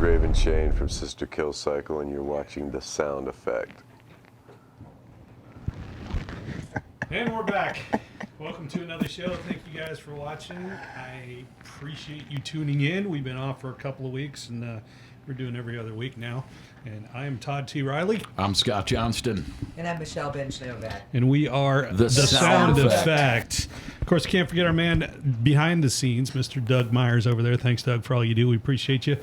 Raven Shane from Sister Kill Cycle, and you're watching The Sound Effect. And we're back. Welcome to another show. Thank you guys for watching. I appreciate you tuning in. We've been off for a couple of weeks, and we're doing every other week now. And I am Todd T. Riley. I'm Scott Johnston. And I'm Michelle Bench-Novak. And we are The Sound Effect. Of course, can't forget our man behind the scenes, Mr. Doug Myers over there. Thanks, Doug, for all you do. We appreciate you.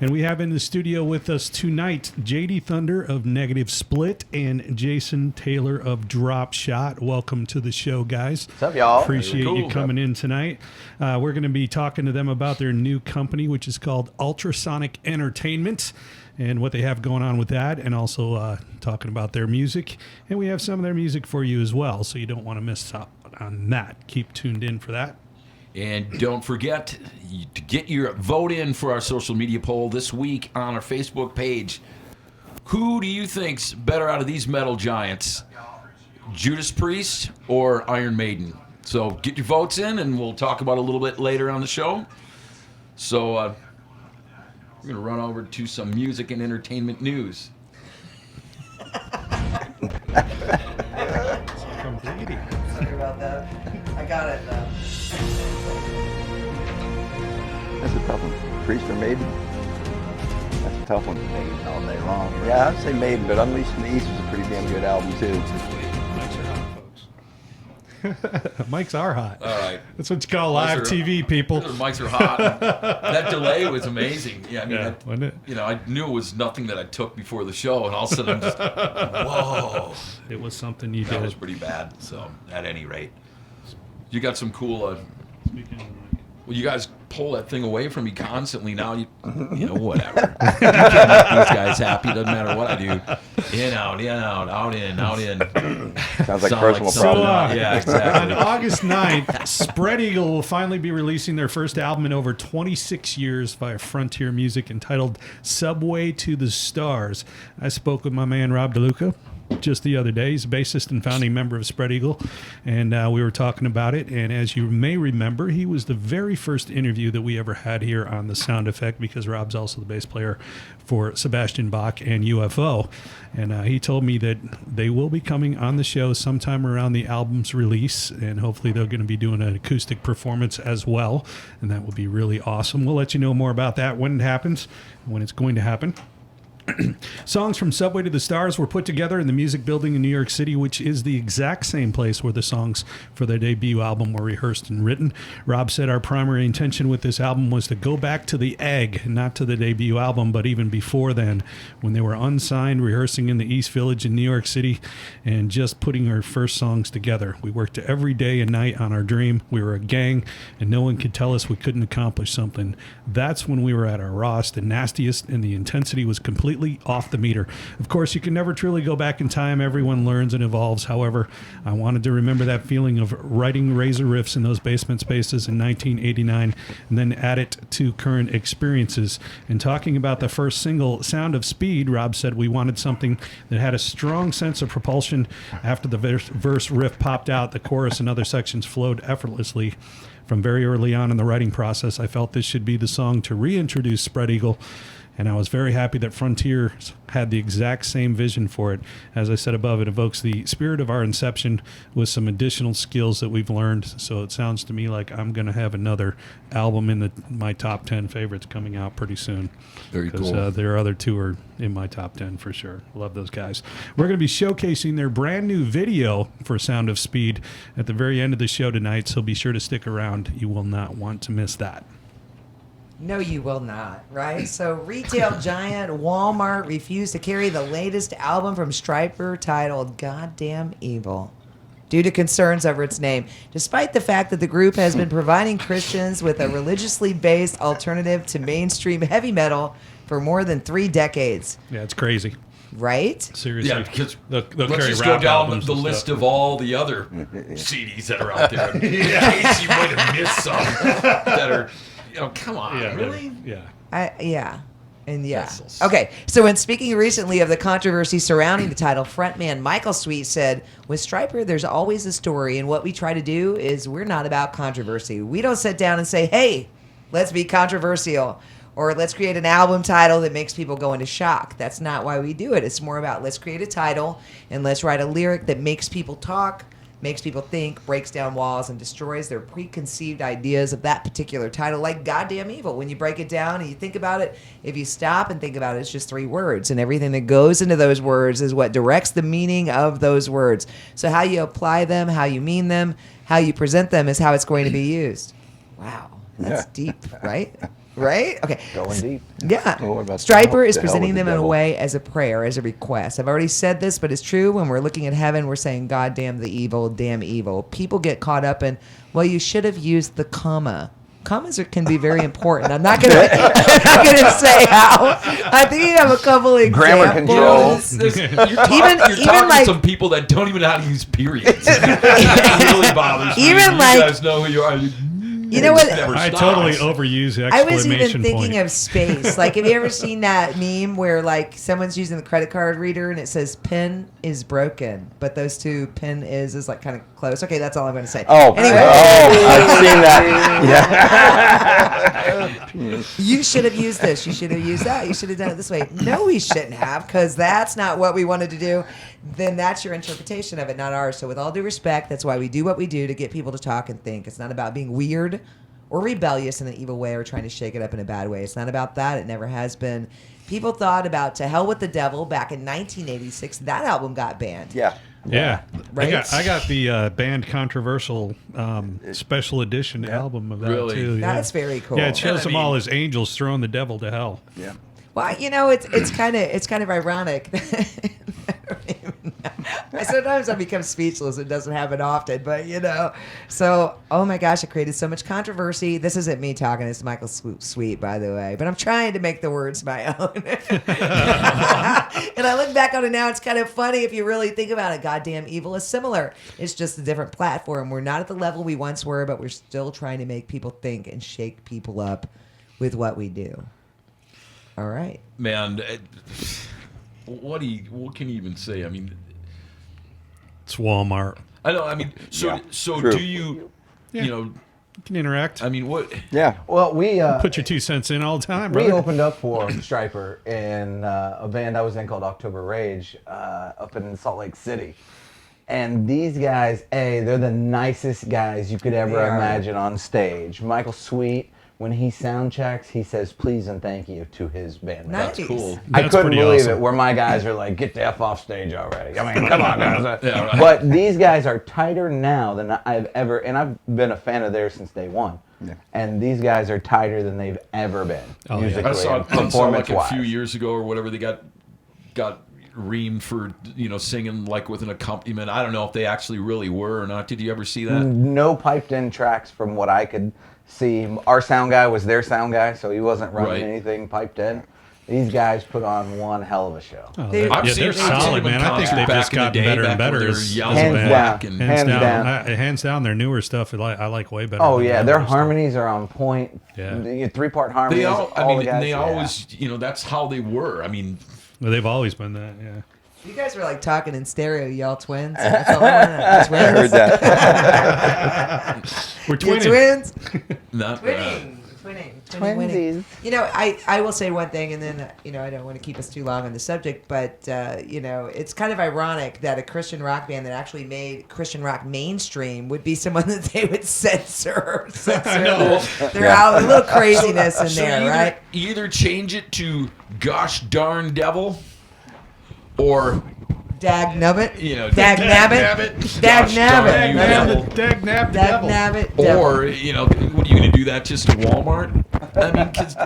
And we have in the studio with us tonight JD Thunder of Negative Split and Jason Taylor of Dropshot. Welcome to the show, guys. What's up, y'all? Appreciate you coming in tonight. We're going to be talking to them about their new company, which is called Ultrasonic Entertainment, and what they have going on with that, and also talking about their music. And we have some of their music for you as well, so you don't want to miss out on that. Keep tuned in for that. And don't forget to get your vote in for our social media poll this week on our Facebook page. Who do you think's better out of these metal giants? Judas Priest or Iron Maiden? So get your votes in, and we'll talk about it a little bit later on the show. So we're going to run over to some music and entertainment news. Sorry about that. I got it, though. That's a tough one. Priest or Maiden? That's a tough one. Maiden all day long. Yeah, I'd say Maiden, but Unleashed in the East was a pretty damn good album, too. Mics are hot, folks. Mics are hot. All right. That's what you call live TV, people. The mics are hot. That delay was amazing. Yeah, I mean, wasn't it? You know, I knew it was nothing that I took before the show, and all of a sudden I'm just, whoa. It was something you That did. was pretty bad. So, at any rate, you got some cool. Speaking of Well, you guys pull that thing away from me constantly now. You know, whatever. You can't make these guys happy. Doesn't matter what I do. In, out, out, in, out, in. Sounds like Sound personal like problem. Yeah, on exactly. August 9th, Spread Eagle will finally be releasing their first album in over 26 years via Frontier Music, entitled Subway to the Stars. I spoke with my man Rob DeLuca just the other day. He's a bassist and founding member of Spread Eagle, and we were talking about it. And as you may remember, he was the very first interview that we ever had here on The Sound Effect, because Rob's also the bass player for Sebastian Bach and UFO. And he told me that they will be coming on the show sometime around the album's release, and hopefully they're going to be doing an acoustic performance as well, and that will be really awesome. We'll let you know more about that when it happens, when it's going to happen. Songs from Subway to the Stars were put together in the Music Building in New York City, which is the exact same place where the songs for their debut album were rehearsed and written. Rob said our primary intention with this album was to go back to the egg, not to the debut album, but even before then, when they were unsigned, rehearsing in the East Village in New York City, and just putting our first songs together. We worked every day and night on our dream. We were a gang, and no one could tell us we couldn't accomplish something. That's when we were at our rawest and nastiest, and the intensity was completely off the meter. Of course, you can never truly go back in time. Everyone learns and evolves. However, I wanted to remember that feeling of writing razor riffs in those basement spaces in 1989, and then add it to current experiences. And talking about the first single, Sound of Speed, Rob said we wanted something that had a strong sense of propulsion. After the verse riff popped out, the chorus and other sections flowed effortlessly. From very early on in the writing process, I felt this should be the song to reintroduce Spread Eagle, and I was very happy that Frontier had the exact same vision for it. As I said above, it evokes the spirit of our inception with some additional skills that we've learned. So it sounds to me like I'm going to have another album in my top 10 favorites coming out pretty soon. Very cool. Their other two are in my top 10 for sure. Love those guys. We're going to be showcasing their brand new video for Sound of Speed at the very end of the show tonight, so be sure to stick around. You will not want to miss that. No, you will not, right? So retail giant Walmart refused to carry the latest album from Stryper titled Goddamn Evil due to concerns over its name, despite the fact that the group has been providing Christians with a religiously based alternative to mainstream heavy metal for more than 3 decades. Yeah, it's crazy. Right? Seriously. Yeah, because they'll let's carry just rap go down albums the and list stuff. of all the other CDs that are out there. In case you might have missed some that are, come on, Yeah, really? Yeah. Yeah. And yeah. That's so Okay. So when speaking recently of the controversy surrounding the title, frontman Michael Sweet said, with Stryper, there's always a story. And what we try to do is we're not about controversy. We don't sit down and say, hey, let's be controversial. Or let's create an album title that makes people go into shock. That's not why we do it. It's more about let's create a title and let's write a lyric that makes people talk, makes people think, breaks down walls, and destroys their preconceived ideas of that particular title, like Goddamn Evil. When you break it down and you think about it, if you stop and think about it, it's just 3 words, and everything that goes into those words is what directs the meaning of those words. So how you apply them, how you mean them, how you present them is how it's going to be used. Wow, that's deep, right? Right? Okay. Going deep. Yeah. Well, what about Striper is the hell presenting with the them in a devil? way as a prayer, as a request. I've already said this, but it's true. When we're looking at heaven, we're saying, God damn the evil, damn evil. People get caught up in, well, you should have used the comma. Commas can be very important. I'm not gonna say how. I think you have a couple Grammar control. examples. You're talking to like- some people that don't even know how to use periods. It really bothers me. Even you like- guys know who you are. You know what? Never I stops. totally overuse the I was exclamation even thinking point. of space. Like, have you ever seen that meme where, like, someone's using the credit card reader and it says "pin is broken," but those two "pin is like kind of close. Okay, that's all I'm going to say. Anyway, I've seen that. Yeah. you should have used this. You should have used that. You should have done it this way. No, we shouldn't have, because that's not what we wanted to do. Then that's your interpretation of it, not ours. So with all due respect, that's why we do what we do, to get people to talk and think. It's not about being weird or rebellious in an evil way or trying to shake it up in a bad way. It's not about that. It never has been. People thought about To Hell with the Devil back in 1986. That album got banned. Yeah. Yeah, Right? I got the band controversial special edition album of that Really? too. Yeah. That's very cool. Yeah, it shows And I them all mean- as angels throwing the devil to hell. Yeah. Well, you know, it's kind of ironic. Sometimes I become speechless. It doesn't happen often, but you know. So, oh my gosh, it created so much controversy. This isn't me talking. It's Michael Sweet, by the way. But I'm trying to make the words my own. And I look back on it now. It's kind of funny if you really think about it. Goddamn Evil is similar. It's just a different platform. We're not at the level we once were, but we're still trying to make people think and shake people up with what we do. All right. Man, what can you even say? I mean, It's Walmart. I know. I mean, so Yeah, so true. do you? Yeah. You know, You can interact. I mean, what? Yeah. Well, we Put your 2 cents in all the time, we brother. opened up for Striper in a band I was in called October Rage up in Salt Lake City. And these guys, they're the nicest guys you could ever They are. imagine on stage. Michael Sweet, when he sound checks, he says please and thank you to his bandmates. Nice. That's cool. I That's couldn't pretty believe awesome. it, where my guys are like, get the F off stage already. I mean, come on, guys. Yeah, right. But these guys are tighter now than I've ever, and I've been a fan of theirs since day one. Yeah. And these guys are tighter than they've ever been, Oh, yeah. musically I saw and like a performance-wise. few years ago or whatever. They got reamed for singing like with an accompaniment. I don't know if they actually really were or not. Did you ever see that? No piped-in tracks from what I could see. Our sound guy was their sound guy, so he wasn't running Right. anything piped in. These guys put on one hell of a show. Oh, Dude. they're, I've yeah, seen- they're I've seen solid, them in man. I think concert they've back just in the gotten day, better back and better. when they were as yellow a Hands band. down. and Hands Hands down. down. Hands down, their newer stuff I like way better. Oh than yeah, the their older stuff. harmonies are on point. Yeah. The 3-part harmonies. They all. I mean, the guys, and they yeah. always. That's how they were. I mean, Well, they've always been that, yeah. You guys were like talking in stereo, y'all twins. That's all I wanna- twins. I heard that. We're You twinning. twins. not. Twinning. Twinsies. You know, I will say one thing, and then I don't want to keep us too long on the subject, but it's kind of ironic that a Christian rock band that actually made Christian rock mainstream would be someone that they would censor. They're out a little craziness in there, either, right? Either change it to "Gosh darn devil," or Dag nubbit. Dag nabbit. Dag Dag nabbit. nabbit. Dag nab the Dag devil. nabbit. Or what are you going to do that just to Walmart? I mean, 'cause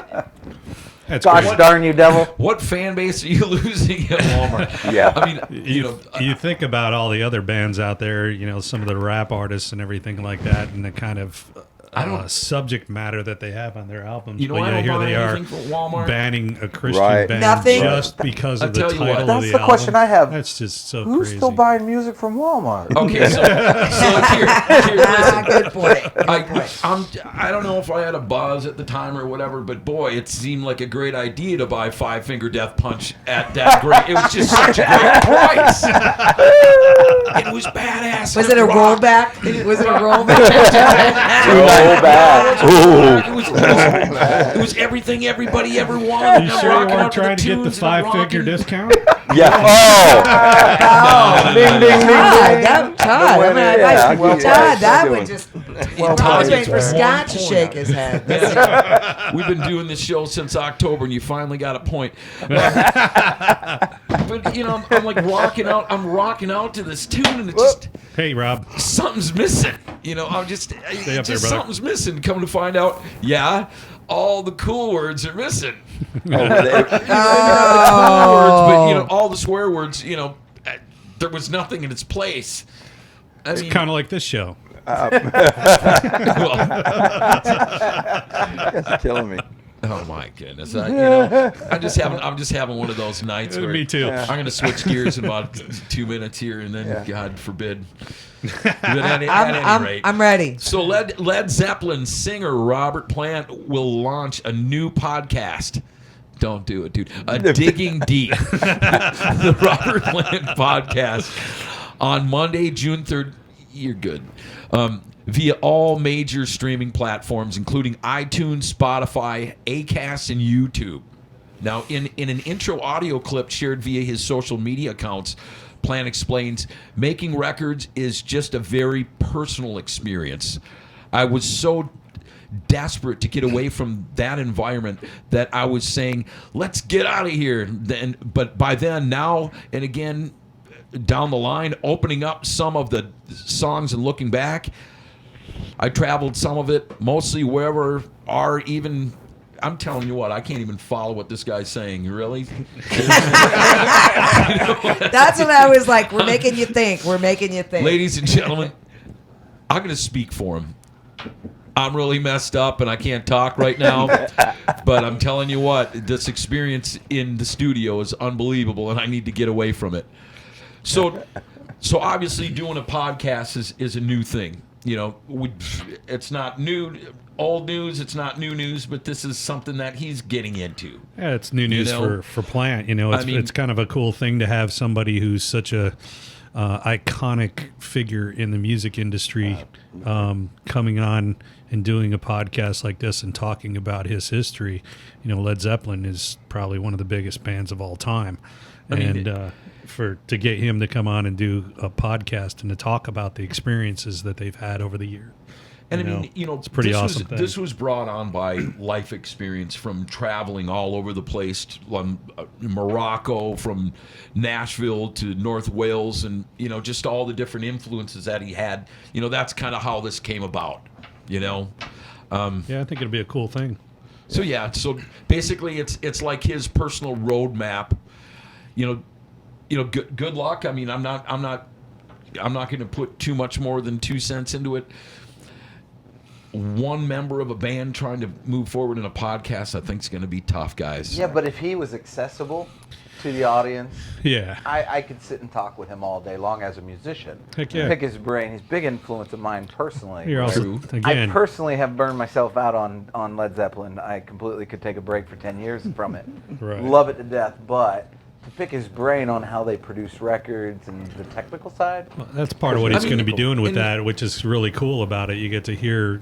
That's Gosh great. darn you, devil. what fan base are you losing at Walmart? Yeah. I mean, You think about all the other bands out there, some of the rap artists and everything like that, and the kind of subject matter that they have on their albums. You know, but I don't here buy they are anything from Walmart. banning a Christian Right. band Nothing. just because I'll of the tell you title what. of That's the the album. question I have. That's just so Who's crazy. still buying music from Walmart? Okay, so here, listen. Good point. Good point. I don't know if I had a buzz at the time or whatever, but boy, it seemed like a great idea to buy Five Finger Death Punch at that great. It was just such a great price. It was badass. Was and it a rocked. rollback? Was it a rollback? bad. It was everything everybody ever wanted. You I'm sure you rocking weren't out to trying the to get the tunes and I'm 5-figure rocking. discount? Yeah. Oh. Ding, ding, ding, ding. Todd, I'm gonna Yeah, advise you. well, Todd, that doing. would just. I was waiting for Scott to One shake point. his head. We've been doing this show since October, and you finally got a point. But I'm like rocking out. I'm rocking out to this tune, and it's just Hey, Rob. something's missing. I'm just Stay up there, just brother. something's missing. Come to find out, all the cool words are missing. Oh. But all the swear words, there was nothing in its place. I mean, Kind of like this show. That's killing me. oh my goodness! I'm just having one of those nights where Me too. I'm going to switch gears in about 2 minutes here, and then God forbid. But at any rate, I'm ready. So Led Zeppelin singer Robert Plant will launch a new podcast. Don't do it, dude. Digging Deep, the Robert Plant podcast, on Monday, June 3rd. You're good. Via all major streaming platforms, including iTunes, Spotify, Acast, and YouTube. Now, in an intro audio clip shared via his social media accounts, Plant explains, making records is just a very personal experience. I was so desperate to get away from that environment that I was saying, let's get out of here. But by then, now and again, down the line, opening up some of the songs and looking back, I traveled some of it, mostly wherever are even... I'm telling you what, I can't even follow what this guy's saying. Really? That's what I was like. We're making you think. We're making you think. Ladies and gentlemen, I'm going to speak for him. I'm really messed up and I can't talk right now, but I'm telling you what, this experience in the studio is unbelievable and I need to get away from it. So obviously doing a podcast is a new thing. It's not new, old news. It's not new news, but this is something that he's getting into. Yeah, it's new news for Plant. It's kind of a cool thing to have somebody who's such a iconic figure in the music industry coming on and doing a podcast like this and talking about his history. Led Zeppelin is probably one of the biggest bands of all time, to get him to come on and do a podcast and to talk about the experiences that they've had over the year. And it's a pretty awesome thing. This was brought on by life experience from traveling all over the place, Morocco, from Nashville to North Wales, and just all the different influences that he had. That's kind of how this came about. Yeah, I think it'll be a cool thing. So basically, it's like his personal roadmap. Good luck. I mean, I'm not going to put too much more than 2 cents into it. One member of a band trying to move forward in a podcast, I think, is going to be tough, guys. Yeah, but if he was accessible to the audience, yeah, I could sit and talk with him all day long as a musician. Heck yeah. Pick his brain. He's a big influence of mine personally. You're also, I again, personally have burned myself out on Led Zeppelin. I completely could take a break for 10 years from it. Right. Love it to death, but to pick his brain on how they produce records and the technical side. that's part of what he's going to be doing with that, which is really cool about it. You get to hear,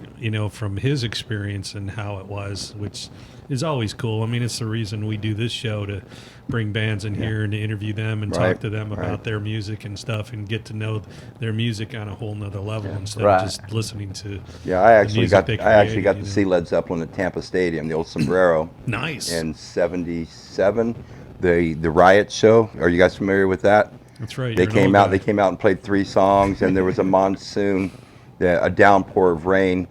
from his experience and how it was, which is always cool. I mean, it's the reason we do this show, to bring bands in here and to interview them and talk to them about their music and stuff and get to know their music on a whole nother level instead of just listening to I actually got created, to see Led Zeppelin at Tampa Stadium, the old Sombrero. Nice. In '77, the Riot show. Are you guys familiar with that? That's right. They came out and played 3 songs, and there was a monsoon, a downpour of rain.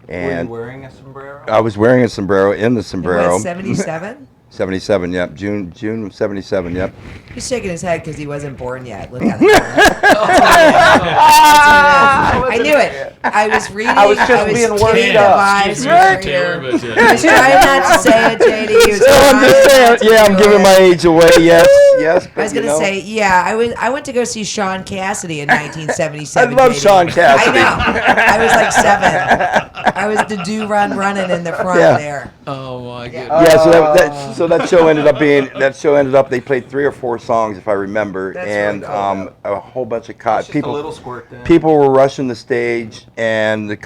And were you wearing a sombrero? I was wearing a sombrero in the sombrero. It was 77? 77, yep. June of 77, yep. He's shaking his head because he wasn't born yet. Look at him. I knew it. I was reading. I was just being worked up. I was Taylor, trying but, not to say it, JD. He was So I'm just saying, trying not to I'm do giving it. my age away, yes. yes. But, I was going to say, yeah, I went to go see Sean Cassidy in 1977. I love Katie. Sean Cassidy. I know. I was like 7. I was the running in the front Yeah. there. Oh my goodness. Yeah, so that show ended up they played 3 or 4 songs if I remember, That's and really cool. a whole bunch of cops. Just a little squirt then. People were rushing the stage, and the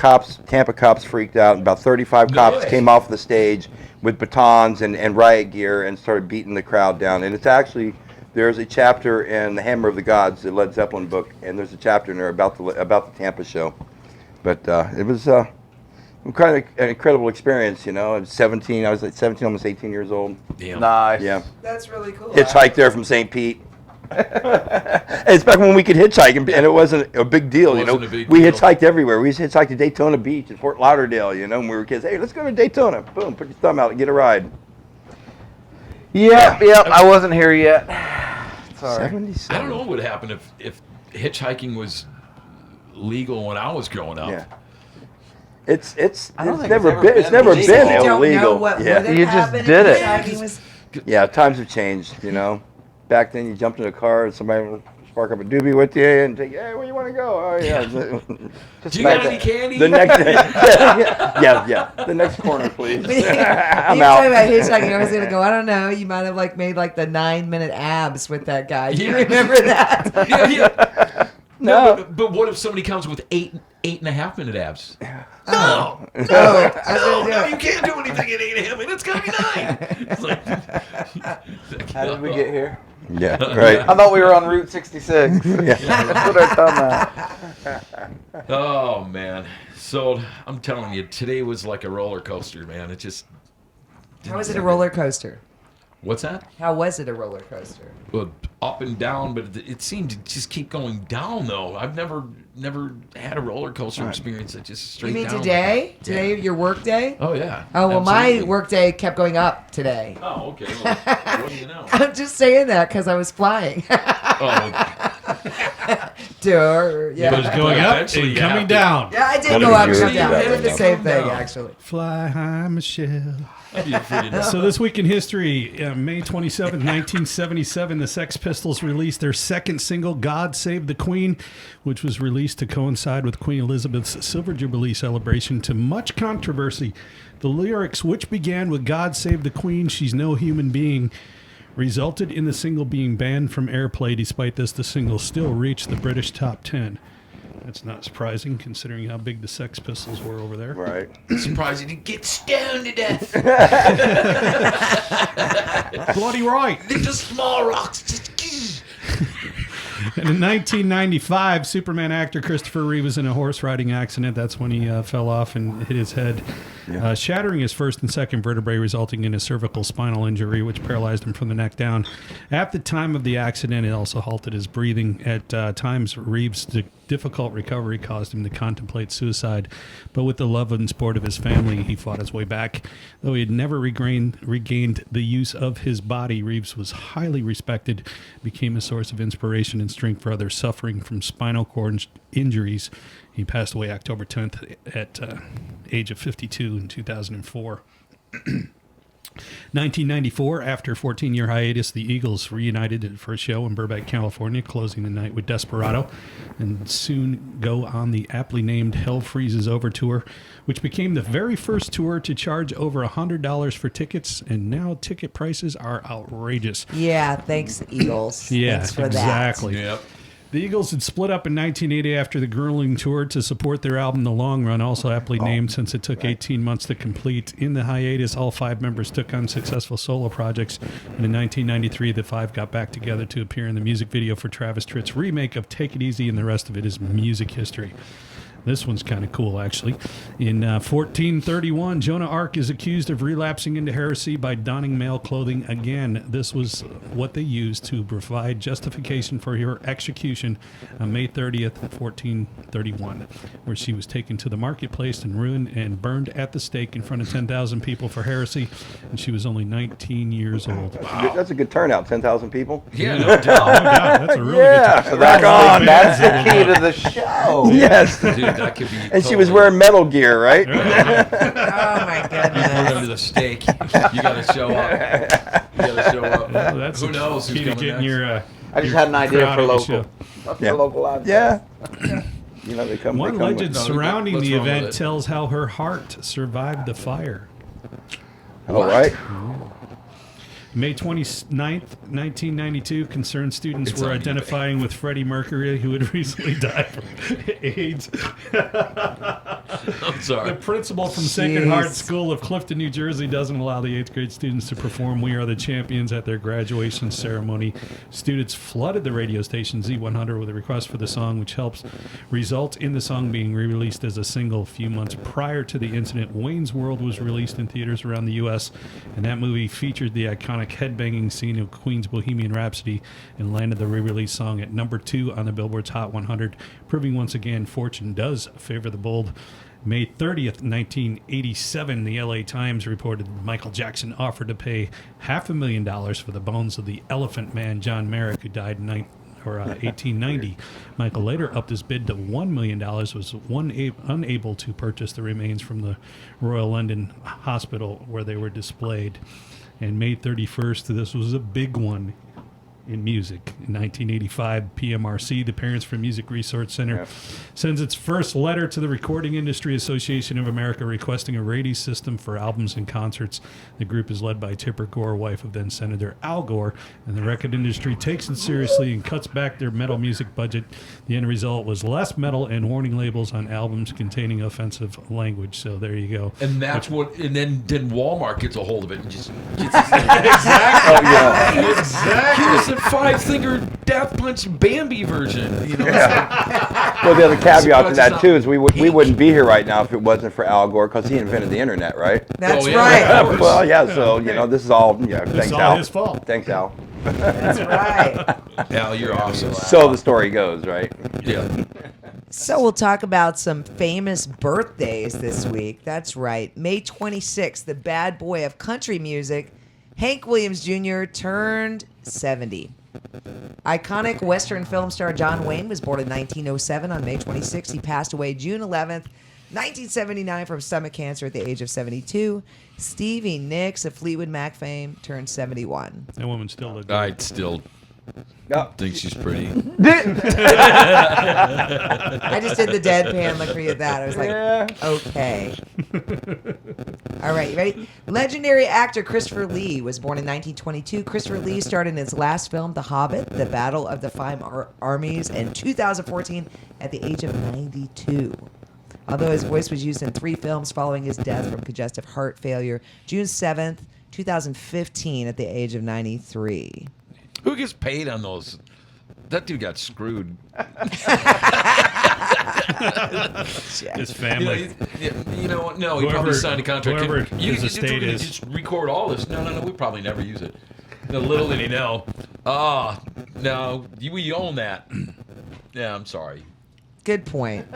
Tampa cops freaked out. And about 35 cops Nice. came off the stage with batons and riot gear and started beating the crowd down. And it's actually, there's a chapter in The Hammer of the Gods, the Led Zeppelin book, and there's a chapter in there about the Tampa show. But it was kind of an incredible experience, you know. At 17, I was like 17, almost 18 years old. Damn. Nice. Yeah. That's really cool. Hitchhiked there from St. Pete. It's back when we could hitchhike, and it wasn't a big deal, you know. Wasn't a big We deal. hitchhiked everywhere. We hitchhiked to Daytona Beach and Fort Lauderdale, you know, when we were kids. Hey, let's go to Daytona. Boom, put your thumb out and get a ride. Yep. I wasn't here yet. Sorry. 77. I don't know what would happen if hitchhiking was legal when I was growing up. Yeah. It's I don't think never it's ever been it's been never legal. been You don't illegal. know what Yeah. would have You just happened did if it. hitchhiking was- Yeah, times have changed, you know. Back then you jumped in a car and somebody would spark up a doobie with you and take, hey, where you want to go? Oh yeah. Do you got any candy? The next yeah. The next corner, please. You were I'm talking out. about hitchhiking. I was gonna go. I don't know. You might have made the 9-minute abs with that guy. Do you Yeah. remember that? Yeah. No. But what if somebody comes with 8.5 minute abs? Oh, I was gonna do No, it. you can't do anything in 8.5 minutes. It's gotta be 9. It's like, How did we get here? Yeah, right. I thought we were on Route 66. Let's put our thumb out. Oh man. So I'm telling you, today was like a roller coaster, man. It just. How was it a roller coaster? What's that? How was it a roller coaster? Well, up and down, but it seemed to just keep going down though. I've never had a roller coaster experience that just straight You mean down. today? Yeah. Today, your work day? Oh yeah. Oh well, my Absolutely. work day kept going up today. Oh okay. Well, what do you know? I'm just saying that because I was flying. Oh, Yeah. It was going up Eventually and you have coming to- down. Yeah, I did What go did up you and do come down. that I did the right same now? thing, No. actually. Fly high, Michelle. I'd be afraid of So this week in history, May 27th, 1977, the Sex Pistols released their second single, God Save the Queen, which was released to coincide with Queen Elizabeth's Silver Jubilee celebration to much controversy. The lyrics, which began with God Save the Queen, she's no human being, resulted in the single being banned from airplay. Despite this, the single still reached the British top 10. That's not surprising, considering how big the Sex Pistols were over there. Right. Surprised you didn't get stoned to death. Bloody right. Little small rocks. Just. And in 1995, Superman actor Christopher Reeve was in a horse riding accident. That's when he fell off and hit his head, shattering his first and second vertebrae, resulting in a cervical spinal injury, which paralyzed him from the neck down. At the time of the accident, it also halted his breathing. At times, Reeve's difficult recovery caused him to contemplate suicide, but with the love and support of his family, he fought his way back. Though he had never regained the use of his body, Reeves was highly respected, became a source of inspiration and strength for others suffering from spinal cord injuries. He passed away October 10th at age of 52 in 2004. 1994, after a 14-year hiatus, the Eagles reunited for a show in Burbank, California, closing the night with Desperado, and soon go on the aptly named Hell Freezes Over tour, which became the very first tour to charge over $100 for tickets, and now ticket prices are outrageous. Yeah, thanks, Eagles. Yeah, Thanks for exactly. Yep. The Eagles had split up in 1980 after the grueling tour to support their album The Long Run, also aptly named since it took 18 months to complete. In the hiatus, all 5 members took on successful solo projects, and in 1993, the 5 got back together to appear in the music video for Travis Tritt's remake of Take It Easy, and the rest of it is music history. This one's kind of cool, actually. In 1431, Joan of Arc is accused of relapsing into heresy by donning male clothing again. This was what they used to provide justification for her execution on May 30th, 1431, where she was taken to the marketplace and ruined and burned at the stake in front of 10,000 people for heresy, and she was only 19 years old. That's a good turnout, 10,000 people. Yeah, no doubt. Oh, God, that's a really Yeah, good rock on. That's the key to the show. Yes. Dude, that could be. And she was wearing Metal Gear, right? Oh my Put under goodness. the stake. You got to show up. You got to show up. Well, that's Who knows who's key to coming getting next? your. I just had an idea crowd for at the local. show. Yeah. For local live. Yeah. You know, they come. One they come legend with- surrounding what's the wrong with event it? tells how her heart survived the fire. All right. May 29th, 1992, concerned students It's were on eBay. identifying with Freddie Mercury, who had recently died from AIDS. I'm sorry. The principal from Sacred Heart Jeez. School of Clifton, New Jersey, doesn't allow the 8th grade students to perform We Are the Champions at their graduation ceremony. Students flooded the radio station Z100 with a request for the song, which helps result in the song being re-released as a single a few months prior to the incident. Wayne's World was released in theaters around the U.S., and that movie featured the iconic headbanging scene of Queen's Bohemian Rhapsody and landed the re-release song at number 2 on the Billboard's Hot 100, proving once again fortune does favor the bold. May 30th, 1987, the LA Times reported that Michael Jackson offered to pay $500,000 for the bones of the Elephant Man John Merrick, who died in 1890. Michael later upped his bid to $1 million, was unable to purchase the remains from the Royal London Hospital where they were displayed. And May 31st, this was a big one in music. In 1985, PMRC, the Parents for Music Resource Center, sends its first letter to the Recording Industry Association of America requesting a rating system for albums and concerts. The group is led by Tipper Gore, wife of then Senator Al Gore, and the record industry takes it seriously and cuts back their metal music budget. The end result was less metal and warning labels on albums containing offensive language. So there you go. And that's what. And then Walmart gets a hold of it and just gets Oh yeah. here's the five-finger Death Punch Bambi version. You know, Well, the other caveat to that too is we wouldn't be here right now if it wasn't for Al Gore, because he invented the internet, right? That's Oh, yeah. right. Well, yeah. So you know, this is all. Yeah. Thanks, all Al. his fault. Thanks, Al. That's right. Al, you're awesome. So the story goes, right? Yeah. So we'll talk about some famous birthdays this week. That's right. May 26th, the bad boy of country music, Hank Williams Jr., turned 70. Iconic Western film star John Wayne was born in 1907 on May 26th. He passed away June 11th, 1979 from stomach cancer at the age of 72. Stevie Nicks of Fleetwood Mac fame turned 71. That woman still looked I still No. think she's pretty. I just did the deadpan look for you at that. I was like, okay. All right, you ready? Legendary actor Christopher Lee was born in 1922. Christopher Lee starred in his last film, The Hobbit, The Battle of the Five Armies, in 2014 at the age of 92. Although his voice was used in 3 films following his death from congestive heart failure, June 7th, 2015 at the age of 93. Who gets paid on those? That dude got screwed. his family. You know what? No, he probably Whoever- signed a contract. whoever his we're estate gonna is. just record all this. No, we probably never use it. No, little did he know. Oh, no, we own that. Yeah, I'm sorry. Good point.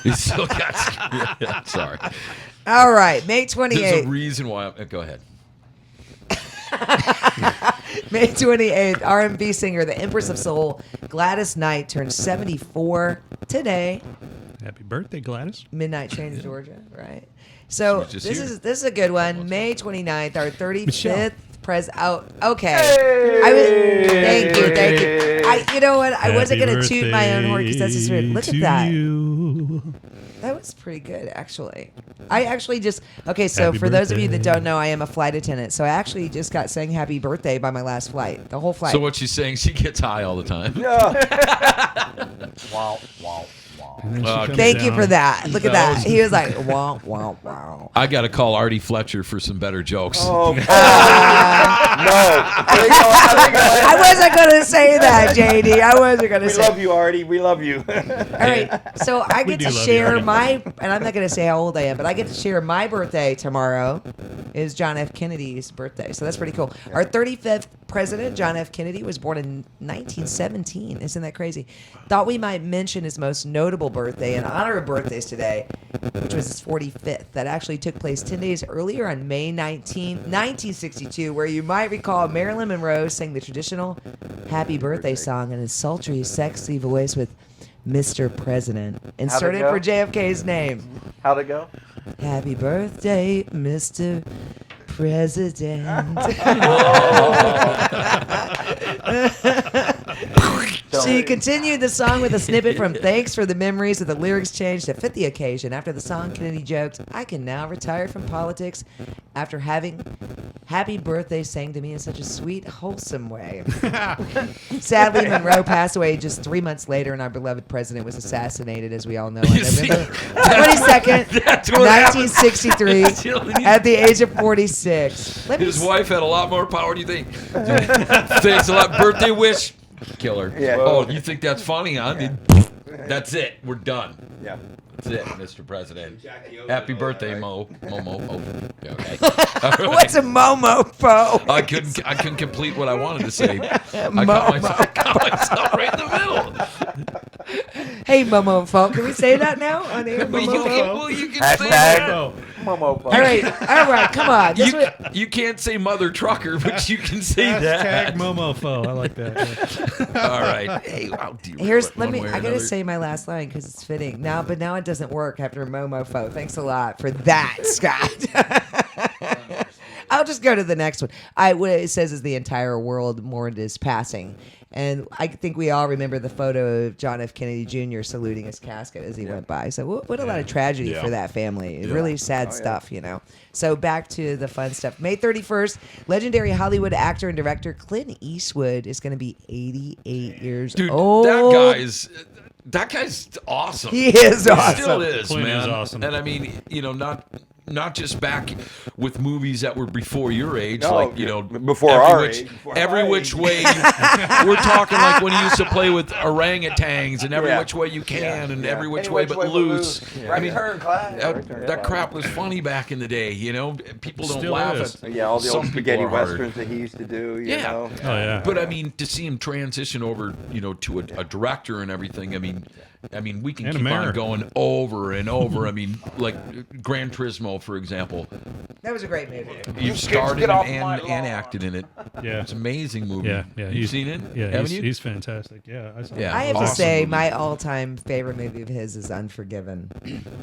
He still got screwed. Yeah, I'm sorry. All right, May There's 28th. a reason why. Go ahead. May 28th, R&B singer, the Empress of Soul, Gladys Knight, turned 74 today. Happy birthday, Gladys. Midnight Train to Georgia, right? So was just this here. is a good one. May 29th, our 35th Michelle. okay. Thank you. You know what? I wasn't Happy gonna toot my own horn because that's just weird. Look at birthday that. to you. That was pretty good, actually. I actually just so Happy for those of you that birthday. don't know, I am a flight attendant. So I actually just got sang happy birthday by my last flight, the whole flight. So what she's saying, she gets high all the time. Wow, wow, wow. And then she comes Thank you down. for that. Look at That that. was- He was like, wow, wow, wow. I got to call Artie Fletcher for some better jokes. Oh, no. I wasn't going to say that, JD. I wasn't going to We say love you, Artie. We love you. All right. So I We get do to love you, share Artie. my, and I'm not going to say how old I am, but I get to share my birthday tomorrow is John F. Kennedy's birthday. So that's pretty cool. Our 35th president, John F. Kennedy, was born in 1917. Isn't that crazy? Thought we might mention his most notable birthday in honor of birthdays today, which was his 45th. That actually took place 10 days earlier on May 19, 1962, where you might recall Marilyn Monroe sang the traditional Happy Birthday song in his sultry, sexy voice with Mr. President. How'd Inserted it go? for JFK's name. How'd it go? Happy birthday, Mr. President. She continued the song with a snippet from Thanks for the Memories with the lyrics changed to fit the occasion. After the song, Kennedy joked, I can now retire from politics after having Happy Birthday sang to me in such a sweet, wholesome way. Sadly, Monroe passed away just 3 months later, and our beloved president was assassinated, as we all know, on You see? November 22nd, That's what happens. 1963, Chilling. at the age of 46. Let me His wife had a lot more power. Do you think? Thanks a lot. Birthday wish. Killer. Yeah. Oh, you think that's funny, huh? That's it. We're done. Yeah. That's it, Mr. President. Happy birthday, Momo. Oh, yeah, okay. All right. What's a momofo? I couldn't complete what I wanted to say. I caught myself right in the middle. Hey, momofo. Can we say that now on air? Well, Momofo? you can say that. All right, come on. This way- You can't say mother trucker, but you can say Hashtag that. Momofo. I like that. Yeah. All right. Hey, I'll do Here's it let one me. way or I gotta another. say my last line because it's fitting now. But now it doesn't work after momofo. Thanks a lot for that, Scott. I'll just go to the next one. What it says is the entire world mourned his passing, and I think we all remember the photo of John F. Kennedy Jr. saluting his casket as he went by. So what a lot of tragedy for that family. Really sad stuff, you know. So back to the fun stuff. May 31st, legendary Hollywood actor and director Clint Eastwood is going to be 88 years Dude, old. that guy's awesome. He is awesome. He still is, Clint man. is awesome. And I mean, not just back with movies that were before your age, No, like before every our which, age, before every my which age. way. We're talking like when you used to play with orangutans and every Yeah. which way you can and Yeah. every which Any way which but way but loose. loose. I Right mean, turn, class. that crap was funny back in the day. People don't Still laugh is. at Yeah, all the some old people spaghetti are harder. westerns that he used to do. You Yeah. know? Oh, yeah. But I mean, to see him transition over, to a director and everything. I mean, we can And a keep on mayor. going over and over. I mean, like Gran Turismo, for example. That was a great movie. You've starred get in off it my and lawn. acted in it. Yeah. It's an amazing movie. Yeah. You've seen it? Yeah, Haven't you? he's fantastic. Yeah, I saw Yeah. I have to Awesome say, movie. my all-time favorite movie of his is Unforgiven.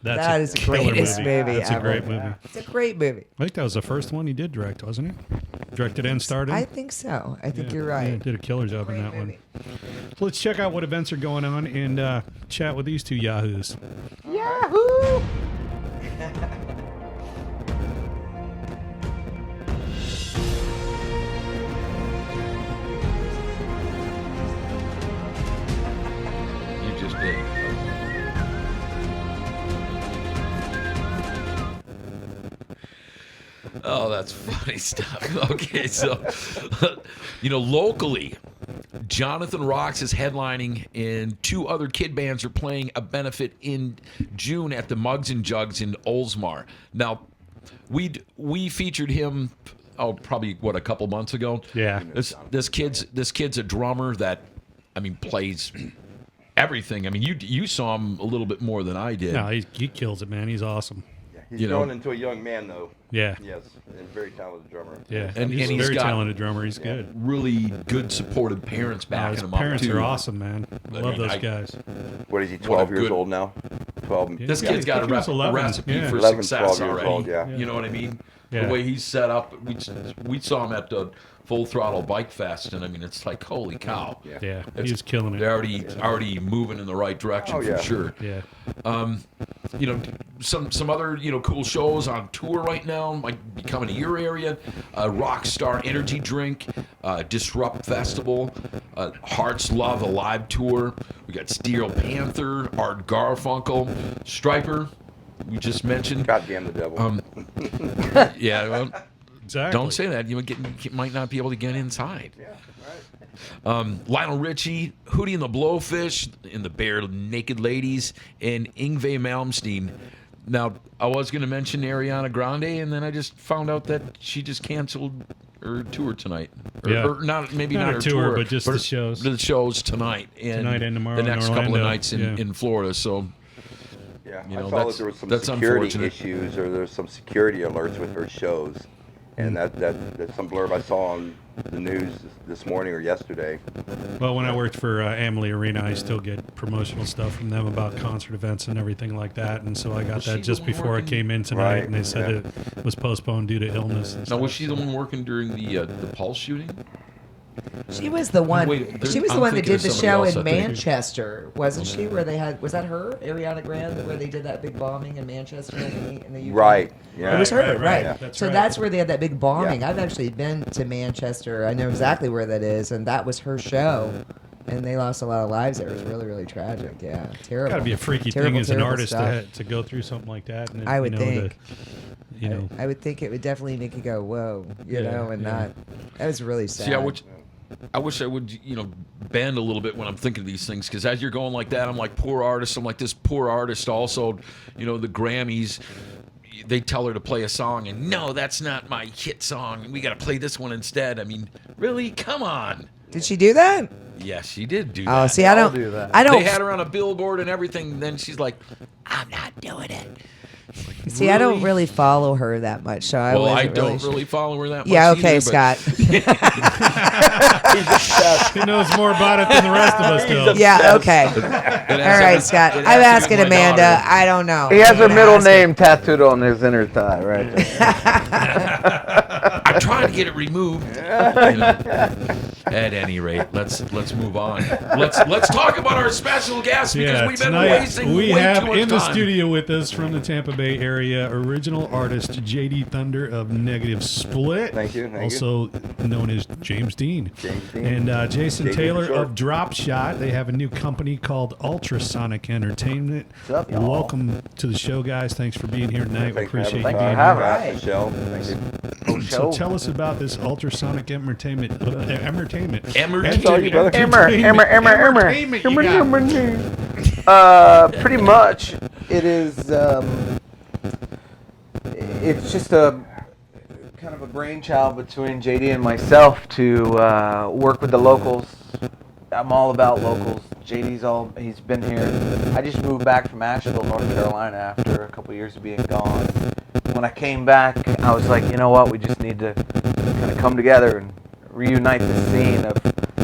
That's That is the killer greatest movie That's ever. a great movie. It's a great movie. I think that was the first one he did direct, wasn't he? Directed and starred in. I think so. I think you're Yeah, right. did a killer job in Great that movie. one. So let's check out what events are going on and chat with these two yahoos. Yahoo! You just did. Oh, that's funny stuff. Okay, so, locally, Jonathan Rocks is headlining, and two other kid bands are playing a benefit in June at the Mugs and Jugs in Oldsmar. Now, we featured him, probably, a couple months ago? Yeah. This kid's a drummer that, plays everything. I mean, you saw him a little bit more than I did. No, he kills it, man. He's awesome. He's You know. growing into a young man, though. Yeah. Yes, and a very talented drummer. Yeah. And he's a he's very got- talented drummer. He's good. Really good, supportive parents backing His him up parents too. are awesome, man. I love those I- guys. What is he, 12 years good- old now? 12. Yeah. This Yeah, kid's I got a think he was 11, recipe yeah. for 11, success 12 years already. old, yeah. You know what I mean? Yeah. The way he's set up, we saw him at the Full Throttle Bike Fest, and it's like, holy cow. Yeah. It's- He was killing They're it. already moving in the right direction Oh, yeah. for sure. Yeah. Some other cool shows on tour right now might be coming to your area. Rockstar Energy Drink, Disrupt Festival, Hearts Love Alive Tour. We got Steel Panther, Art Garfunkel, Striper. We just mentioned. God damn the devil. Yeah, well, Exactly. don't say that. You might not be able to get inside. Lionel Richie, Hootie and the Blowfish, and the Bare Naked Ladies, and Yngwie Malmsteen. Now, I was going to mention Ariana Grande, and then I just found out that she just canceled her tour tonight. Yeah. Or not, maybe Not not her her tour, but just the shows. The shows tonight. Tonight and tomorrow The in next couple of Orlando. nights in, Yeah. in Florida. So, Yeah, You I know, saw that's- that there was some that's security unfortunate. issues, or there's some security alerts with her shows, And that's some blurb I saw on the news this morning or yesterday. Well, when I worked for Amalie Arena, I still get promotional stuff from them about concert events and everything like that. And so I got Was she that the just one before I working? came in tonight, Right, and they said yeah. it was postponed due to illness. And Now, stuff. was she the one working during the Pulse shooting? She was the one. Wait, she was the I'm one that thinking did of the somebody show else, in I think. Manchester, wasn't she? Where they had, was that her, Ariana Grande, where they did that big bombing in Manchester in the UK? Right. Yeah. It was her, Right, right? yeah. That's So right. that's where they had that big bombing. Yeah. I've actually been to Manchester. I know exactly where that is, and that was her show. And they lost a lot of lives there. It was really, really tragic. Yeah, terrible. Got to be a freaky Terrible, thing as an terrible artist stuff. to go through something like that. And, I would you know, think. You know, I would think it would definitely make you go, whoa, you Yeah, know, and yeah. not. That was really sad. See, I wish I would, bend a little bit when I'm thinking of these things, because as you're going like that, I'm like, poor artist. I'm like, this poor artist also, the Grammys, they tell her to play a song, and no, that's not my hit song. We got to play this one instead. I mean, really? Come on. Did she do that? Yes, she did do that. Oh, see, I don't do that. I don't. They had her on a billboard and everything. Then she's like, I'm not doing it. See, I don't really follow her that much, so I Well, I wasn't don't really follow her that much. Yeah, okay, either, but- Scott. he knows more about it than the rest of us do. Yeah, okay. It All has right, to- Scott. it I'm has to be asking my Amanda. daughter. I don't know. He has her I'm middle asking. name tattooed on his inner thigh, right there. I'm trying to get it removed. At any rate, let's move on. Let's talk about our special guest, because Yeah, we've been tonight wasting we way have too much in the time. studio with us from the Tampa Bay area, original artist JD Thunder of Negative Split. Thank you, thank you. also known as James Dean. James Dean. And Jason JD for Taylor short. of Dropshot. They have a new company called Ultrasonic Entertainment. What's up, y'all? Welcome to the show, guys. Thanks for being here tonight. We Thanks for appreciate you having being me. having here. us. Right. Michelle, thank you. So tell us about this Ultrasonic Entertainment. Entertainment. Entertainment you got. Pretty much, it is. It's just a kind of a brainchild between JD and myself to work with the locals. I'm all about locals. He's been here. I just moved back from Asheville, North Carolina, after a couple years of being gone. When I came back, I was like, you know what? We just need to kind of come together and reunite the scene of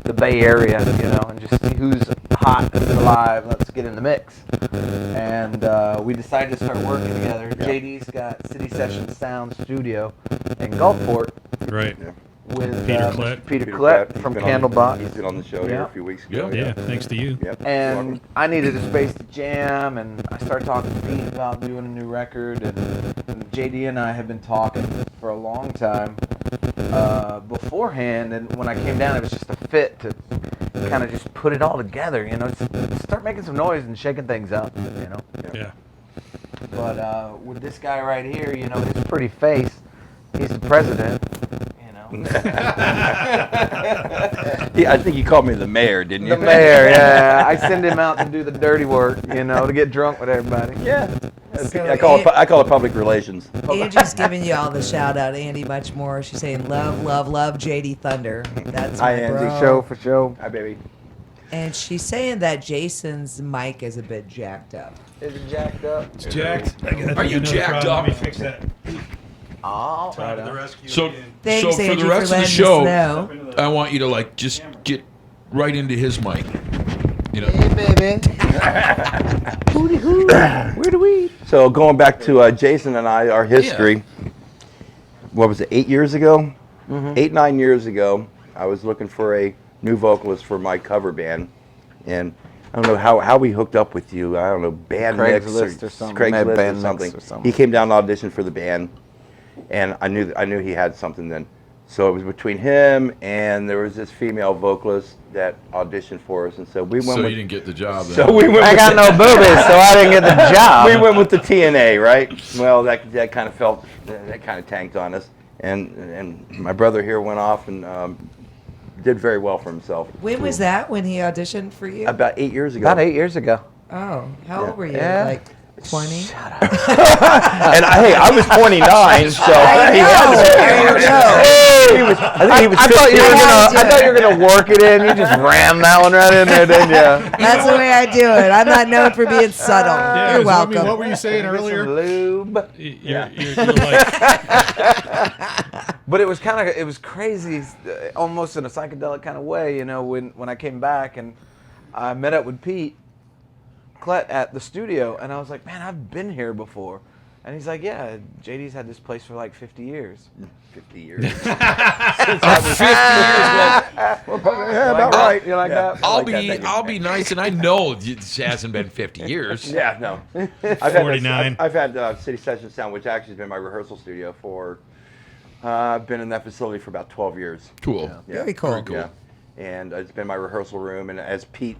the Bay Area, and just see who's hot and alive. Let's get in the mix. And we decided to start working together. JD's got City Session Sound Studio in Gulfport Right. with Peter Mr. Klett. Peter Peter Klett He's from been on Candlebox. He's been on the show here Yeah. a few weeks ago. Yeah, thanks to you. Yep. And I needed a space to jam, and I started talking to Pete about doing a new record, and JD and I had been talking for a long time beforehand, and when I came down, it was just a fit to kind of just put it all together, just start making some noise and shaking things up, Yeah. But with this guy right here, his pretty face, he's the president, Yeah, I think you called me the mayor, didn't you? The mayor, yeah. I send him out to do the dirty work, to get drunk with everybody. Yeah. So I call it public relations. Angie's giving you all the shout out, Andy, much more. She's saying love, love, love JD Thunder. That's Hi, my Andy. bro. Show for show. Hi, baby. And she's saying that Jason's mic is a bit jacked up. Is it jacked up? It's jacked. Are you jacked up? Let me fix that. Oh, Try to the rescue So, again. Thanks, so for Angie, the rest of the letting us show, know. I want you to just get right into his mic. Hey, baby. Where do we? So going back to Jason and I, our history. What was it? 8 years ago? 8, 9 years ago, I was looking for a new vocalist for my cover band, and I don't know how we hooked up with you. I don't know, band mix Craigslist or something. Craigslist Maybe or band mix something. or something. He came down to audition for the band, and I knew he had something then. So it was between him and there was this female vocalist that auditioned for us, and so we went. So with, you didn't get the job then. So we went. I with got no boobies, so I didn't get the job. we went with the TNA, right? Well, that kind of that kind of tanked on us, and my brother here went off and did very well for himself. When was that when he auditioned for you? About 8 years ago. About 8 years ago. Oh, how old were you? Yeah. Like 20? And I was 29, so he had to. There you go. He was. I think he was. I thought you were 15. gonna. I thought you were gonna work it in. You just ram that one right in there, didn't you? That's the way I do it. I'm not known for being subtle. Yeah, You're so, I mean, welcome. what were you saying Get some earlier? lube. You're like, But it was crazy, almost in a psychedelic kind of way, you know, when I came back and I met up with Pete Klett at the studio, and I was like, man, I've been here before. And he's like, yeah, JD's had this place for like 50 years. 50 years. 50 years. Yeah, about right. You like that? I'll be nice, and I know it hasn't been 50 years. Yeah, no. I've 49. I've had City Session Sound, which actually has been my rehearsal studio for. I've been in that facility for about 12 years. Cool. Yeah. Very cool. Very cool. Yeah. And it's been my rehearsal room. And as Pete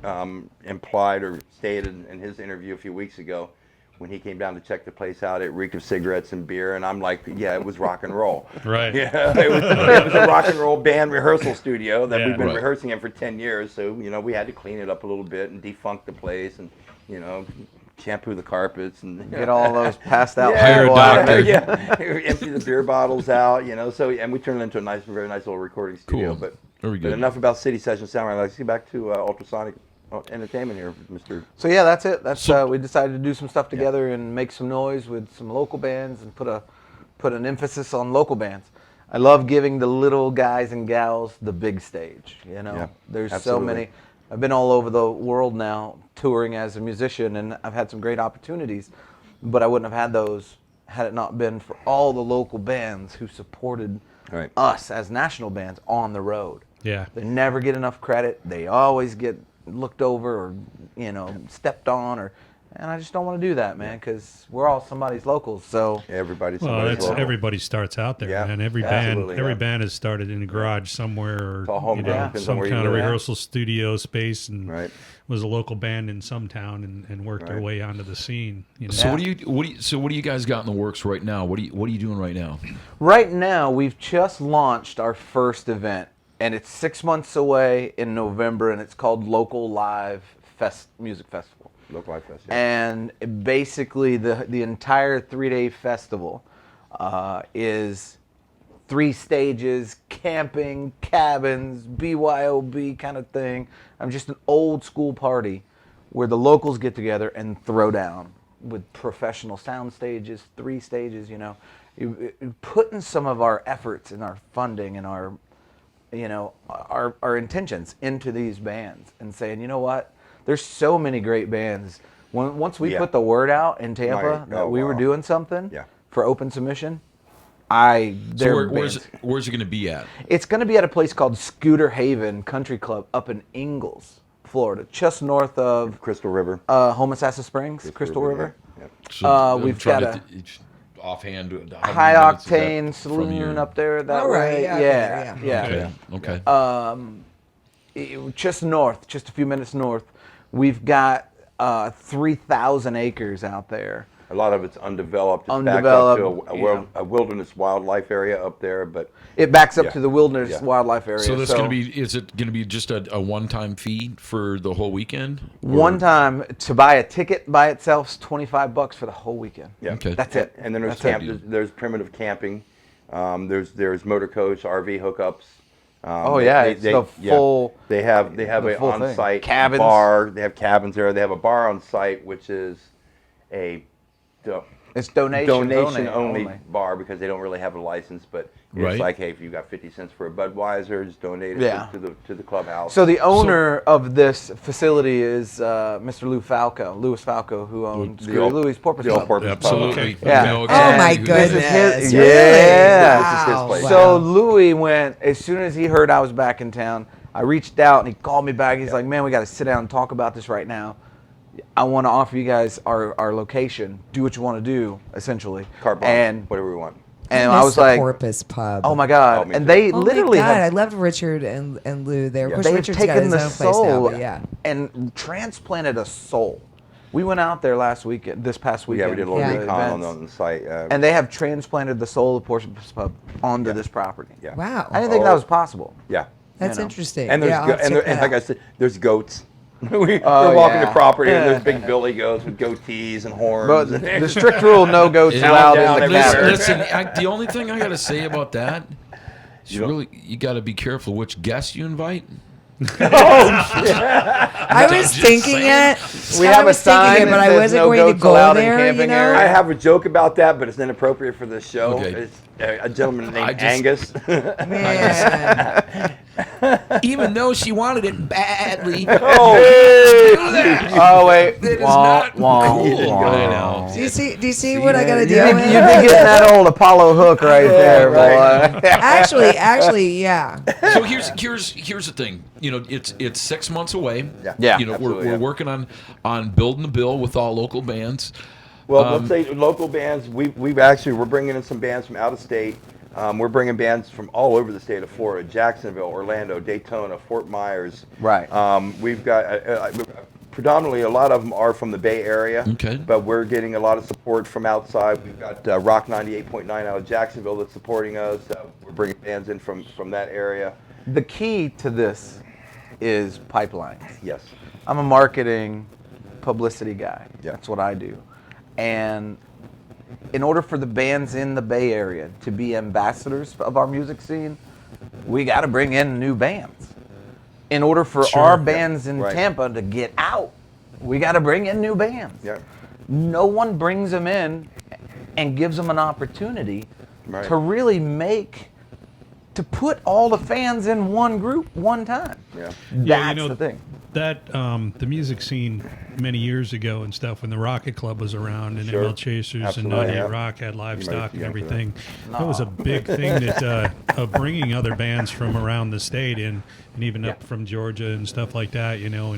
implied or stated in his interview a few weeks ago, when he came down to check the place out, it reeked of cigarettes and beer. And I'm like, yeah, it was rock and roll. Right. Yeah, it was a rock and roll band rehearsal studio that we've been Right. rehearsing in for 10 years. So, you know, we had to clean it up a little bit and defunk the place and, you know, shampoo the carpets and Get all those passed out Hire a people out of doctor. there. yeah, empty the beer bottles out, you know. So, and we turned it into a very nice little recording studio. Cool. But Very But good. enough about City Session Sound. Let's get back to Ultrasonic Entertainment here, Mr. So yeah, that's it. That's we decided to do some stuff together and make some noise with some local bands and put an emphasis on local bands. I love giving the little guys and gals the big stage. You know, Yeah, there's absolutely. so many. I've been all over the world now touring as a musician, and I've had some great opportunities, but I wouldn't have had those had it not been for all the local bands who supported Right. us as national bands on the road. Yeah. They never get enough credit. They always get looked over or, you know, stepped on, and I just don't want to do that, man, because we're all somebody's locals. So Everybody's Well, somebody's that's local. everybody starts out there, Yeah, man. Every absolutely, band yeah. has started in a garage somewhere, or all homegrown, depends on some where you kind of live. rehearsal studio space, and Right. was a local band in some town and worked their Right. way onto the scene. You know? So what do you guys got in the works right now? What are you doing right now? right now, we've just launched our first event, and it's 6 months away in November, and it's called Local Live Music Festival. Local Life Fest. Yeah. And basically, the entire 3-day festival is 3 stages, camping, cabins, BYOB kind of thing. I'm just an old school party where the locals get together and throw down with professional sound stages, 3 stages. You know, putting some of our efforts and our funding and our, you know, our intentions into these bands and saying, you know what? There's so many great bands. Once we Yeah. put the word out in Tampa Right. that Oh, we were wow. doing something Yeah. for open submission, So bands. where's it going to be at? It's going to be at a place called Scooter Haven Country Club up in Ingalls, Florida, just north of Crystal River. Homosassa Springs, Crystal River. Yeah. So I'm we've trying got to offhand. how many High minutes is that octane from saloon your- up there that All right, way. yeah, Yeah, okay, yeah. Okay. Just north, just a few minutes north. We've got 3,000 acres out there. A lot of it's undeveloped. It's Undeveloped, backed up to a wilderness wildlife area up there, but It backs up Yeah. to the wilderness Yeah. wildlife area. So is it going to be just a one-time fee for the whole weekend? Or- One time to buy a ticket by itself is $25 for the whole weekend. yeah. Okay. That's it. And then there's That's it. there's primitive camping. There's motor coach, RV hookups. Oh, yeah, it's the full- They have the a full thing. on-site Cabins. bar. They have cabins there. They have a bar on site, which is a It's donation only bar because they don't really have a license. But it's Right. like, hey, if you got 50 cents for a Budweiser, just donate it Yeah. to the clubhouse. So the owner of this facility is Mr. Louis Falco, who owns The old- Louis Porpoise the old Club. Porpoise Absolutely. Okay. Yeah. No, Oh, exactly my who that goodness. is. This is his, Really? yeah. This is his place. Wow. So Louis went, as soon as he heard I was back in town, I reached out and he called me back. He's like, man, we got to sit down and talk about this right now. I want to offer you guys our location. Do what you want to do, essentially. Carte blanche, And whatever we want. I was the like, Porpoise Pub. oh my God. Oh, me And too. they Oh literally my God, I have, loved Richard and Lou there. Of course, they've Richard's got taken his the own place now, soul but yeah. and transplanted a soul. We went out there this past Yeah, weekend. we did a little Yeah. recon events. on the site. And they have transplanted the soul of Porpoise Pub onto this property. Yeah. Wow. I didn't think that was possible. Yeah. That's you know. interesting. And there's yeah, I'll and, check and that like I out. said, there's goats. We're Oh, walking yeah. the property and there's big billy goats with goatees and horns. But the strict rule, no goats Yeah, allowed down in the everywhere. cabin. Listen, the only thing I got to say about that is you got to be careful which guests you invite. I was thinking it. We I have a was thinking sign it, but that I says wasn't no going to goats go allowed in there. You camping know. area. I have a joke about that, but it's inappropriate for this show. Okay. It's a gentleman named just- Angus. Man. Even though she wanted it badly. Oh wait. That is Wah, not wah, cool. wah. I know. Do you see what I got to do? You've been getting that old Apollo hook right there, right. boy. Actually, yeah. So here's the thing. You know, it's 6 months away. Yeah, You know, absolutely, we're yeah. working on building the bill with all local bands. Well, let's say local bands. We're bringing in some bands from out of state. We're bringing bands from all over the state of Florida: Jacksonville, Orlando, Daytona, Fort Myers. Right. We've got predominantly a lot of them are from the Bay Area. Okay. But we're getting a lot of support from outside. We've got Rock 98.9 out of Jacksonville that's supporting us. We're bringing bands in from that area. The key to this is pipelines. Yes. I'm a marketing publicity guy. Yeah. That's what I do. And in order for the bands in the Bay Area to be ambassadors of our music scene, we got to bring in new bands. In order for Sure. our bands in Right. Tampa to get out, we got to bring in new bands. Yeah. No one brings them in and gives them an opportunity Right. to really to put all the fans in one group one time. Yeah. That's the thing. That the music scene many years ago and stuff when the Rocket Club was around and Sure. ML Chasers Absolutely, and 98 yeah. Rock had livestock and be young for everything. That was a big thing that of bringing other bands from around the state in and even up from Georgia and stuff like that, you know,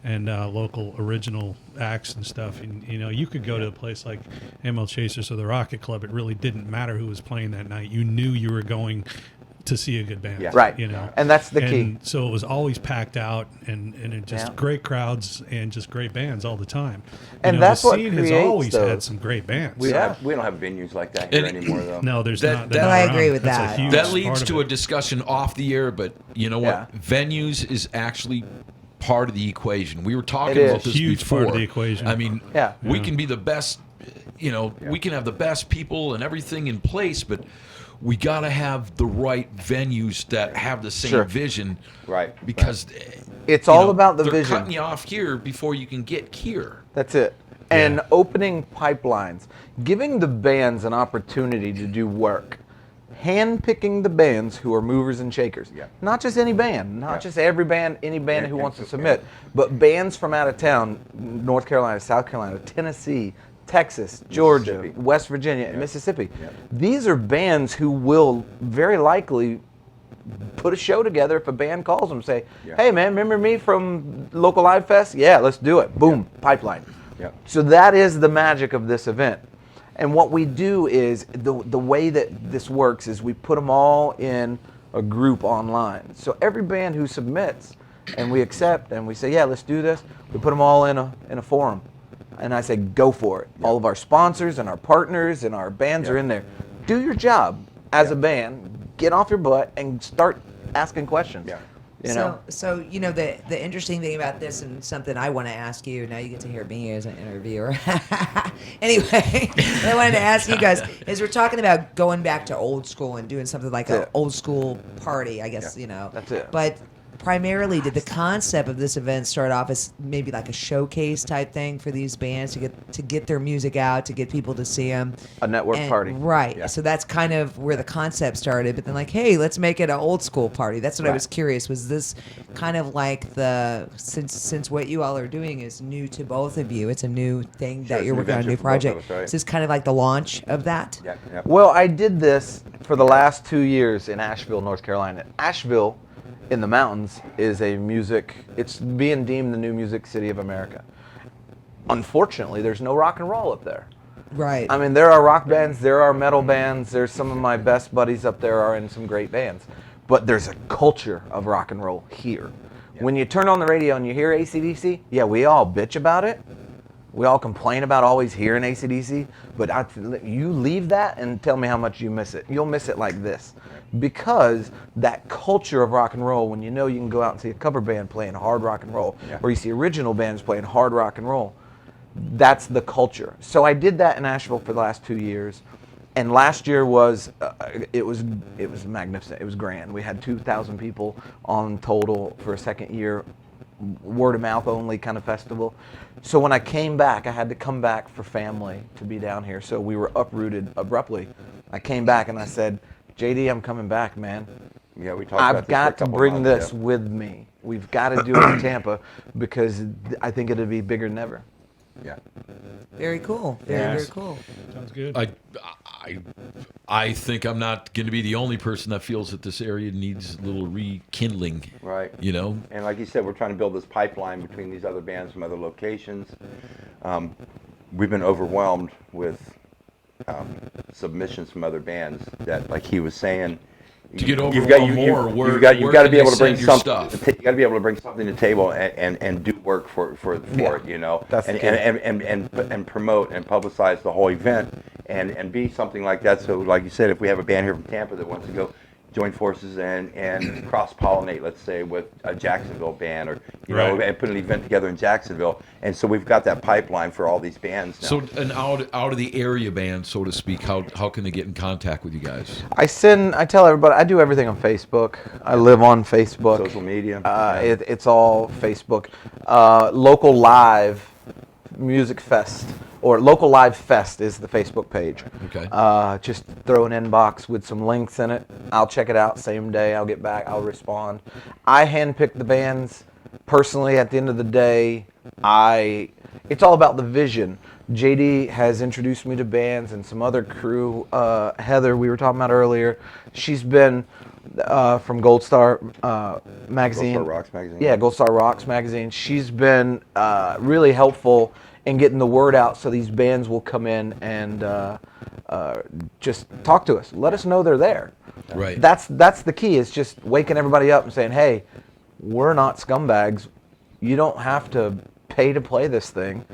and local original acts and stuff. And you know, you could go to a place like ML Chasers or the Rocket Club. It really didn't matter who was playing that night. You knew you were going to see a good band. Yeah. Right. You know, And that's the key. And so it was always packed out and it just Yeah. great crowds and just great bands all the time. And you know, that's the what scene has creates always those. had some great bands. We Yeah. don't have venues like that here And- anymore, though. No, there's That- not. that- they're I not agree around. with That's that. A huge That part leads of to it. a discussion off the air, but you know what? Yeah. Venues is actually part of the equation. We were talking It is. about this Huge before. part of the equation. I mean, Yeah. we Yeah. can be the best, you know, we can have the best people and everything in place, but we got to have the right venues that have the same Sure. vision. Right, Because It's you all know, about the they're vision. cutting you off here before you can get here. That's it. And opening pipelines, giving the bands an opportunity to do work, handpicking the bands who are movers and shakers. Yeah. Not just any band, not just every band, any band who wants to yeah. submit, but bands from out of town, North Carolina, South Carolina, Tennessee, Texas, Georgia, Mississippi. West Virginia, and Mississippi. Yeah. These are bands who will very likely put a show together if a band calls them and say, Yeah. hey man, remember me from local live fest? Yeah, let's do it. Boom, pipeline. Yeah. So that is the magic of this event. And what we do is the way that this works is we put them all in a group online. So every band who submits and we accept and we say, yeah, let's do this, we put them all in a forum. And I say, go for it. All of our sponsors and our partners and our bands are in there. Do your job as a band. Get off your butt and start asking questions. Yeah. You know? So you know the interesting thing about this and something I want to ask you. Now you get to hear me as an interviewer. Anyway, what I wanted to ask you guys is we're talking about going back to old school and doing something like an That's it. old school party. I guess you know. That's it. But primarily, did the concept of this event start off as maybe like a showcase type thing for these bands to get their music out, to get people to see them? A network party. Right. Yeah. So that's kind of where the concept started. But then, like, hey, let's make it an old school party. That's what I Right. was curious. Was this kind of like since what you all are doing is new to both of you? It's a new thing that it's you're a new working on, a venture new for both of project. us, right? Is this kind of like the launch of that? Yeah. Yeah. Well, I did this for the last 2 years in Asheville, North Carolina. Asheville in the mountains is it's being deemed the new music city of America. Unfortunately, there's no rock and roll up there. Right. I mean, there are rock bands, there are metal bands, there's some of my best buddies up there are in some great bands. But there's a culture of rock and roll here. When you turn on the radio and you hear AC/DC, yeah, we all bitch about it. We all complain about always hearing AC/DC, but you leave that and tell me how much you miss it. You'll miss it like this. Because that culture of rock and roll, when you know you can go out and see a cover band playing hard rock and roll, Yeah. or you see original bands playing hard rock and roll, that's the culture. So I did that in Asheville for the last 2 years. And last year was it was magnificent. It was grand. We had 2,000 people on total for a second year, word of mouth only kind of festival. So when I came back, I had to come back for family to be down here. So we were uprooted abruptly. I came back and I said, JD, I'm coming back, man. Yeah, we talked about I've this for a got to couple bring months, this yeah. with me. We've got to do it in Tampa because I think it'll be bigger than ever. Yeah. Very cool. Very Yes. cool. Sounds good. I think I'm not going to be the only person that feels that this area needs a little rekindling. Right. You know, And like you said, we're trying to build this pipeline between these other bands from other locations. We've been overwhelmed with submissions from other bands that, like he was saying, to get over you've got more, you've got to be able to bring your something. stuff. You got to be able to bring something to the table and do work for Yeah, it, you know, that's the and key. and promote and publicize the whole event and be something like that. So, like you said, if we have a band here from Tampa that wants to go join forces and cross pollinate, let's say, with a Jacksonville band, or you know, Right. and put an event together in Jacksonville, and so we've got that pipeline for all these bands now. So an out of the area band, so to speak, how can they get in contact with you guys? I tell everybody, I do everything on Facebook. I live on Facebook. Social media. It's all Facebook. Local Live Music Fest, or Local Live Fest is the Facebook page. Okay. Just throw an inbox with some links in it. I'll check it out same day. I'll get back. I'll respond. I handpick the bands personally. At the end of the day, it's all about the vision. JD has introduced me to bands and some other crew. Heather, we were talking about earlier. She's been from Gold Star magazine. Gold Star Rocks magazine. Yeah, Gold Star Rocks magazine. She's been really helpful in getting the word out, so these bands will come in and just talk to us. Let us know they're there. Right. That's the key. Is just waking everybody up and saying, "Hey, we're not scumbags. You don't have to pay to play this thing.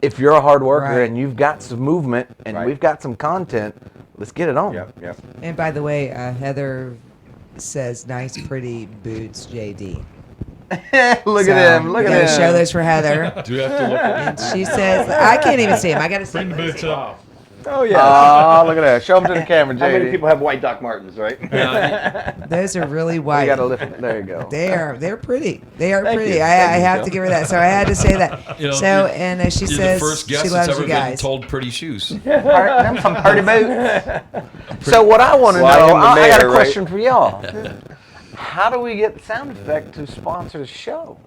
If you're a hard worker Right. and you've got some movement and Right. we've got some content, let's get it on." Yeah, yeah. And by the way, Heather says, "Nice, pretty boots, JD." Look So, at him. Look you at gotta him. show those for Heather. Do we have to look at And she says, "I can't even see him. I gotta see Bring him. the boots up. Oh yeah. Oh, look at that. Show them to the camera, JD. How many people have white Doc Martens, right? Those are really We white. gotta lift it. There you go. They're pretty. They are pretty. you. I Thank you, have Jill. to give her that. So I had to say that. You know, So you're- and she You're says the first guest she that's loves ever you been guys. told pretty shoes. Them some pretty boots. So what I want to Well, I know, am the I got a mayor, question for y'all. How do we get the sound effect to sponsor the show?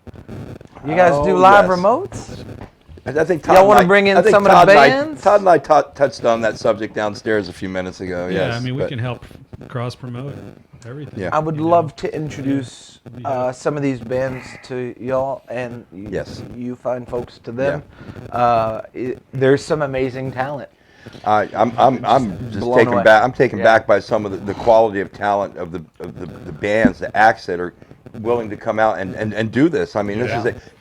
You guys do Oh, live yes. remotes? I think Y'all Todd wanna and I- bring in I think some of the Todd and I- bands? Todd and I touched on that subject downstairs a few minutes ago. Yeah, yes, I mean, we but- can help cross promote everything. Yeah. I would You know? love to introduce Yeah. some of these bands to y'all, and Yes. you find folks to them. There's some amazing talent. I'm just blown taken away. back. I'm taken Yeah. back by some of the quality of talent of the bands, the acts that are willing to come out and do this. I mean,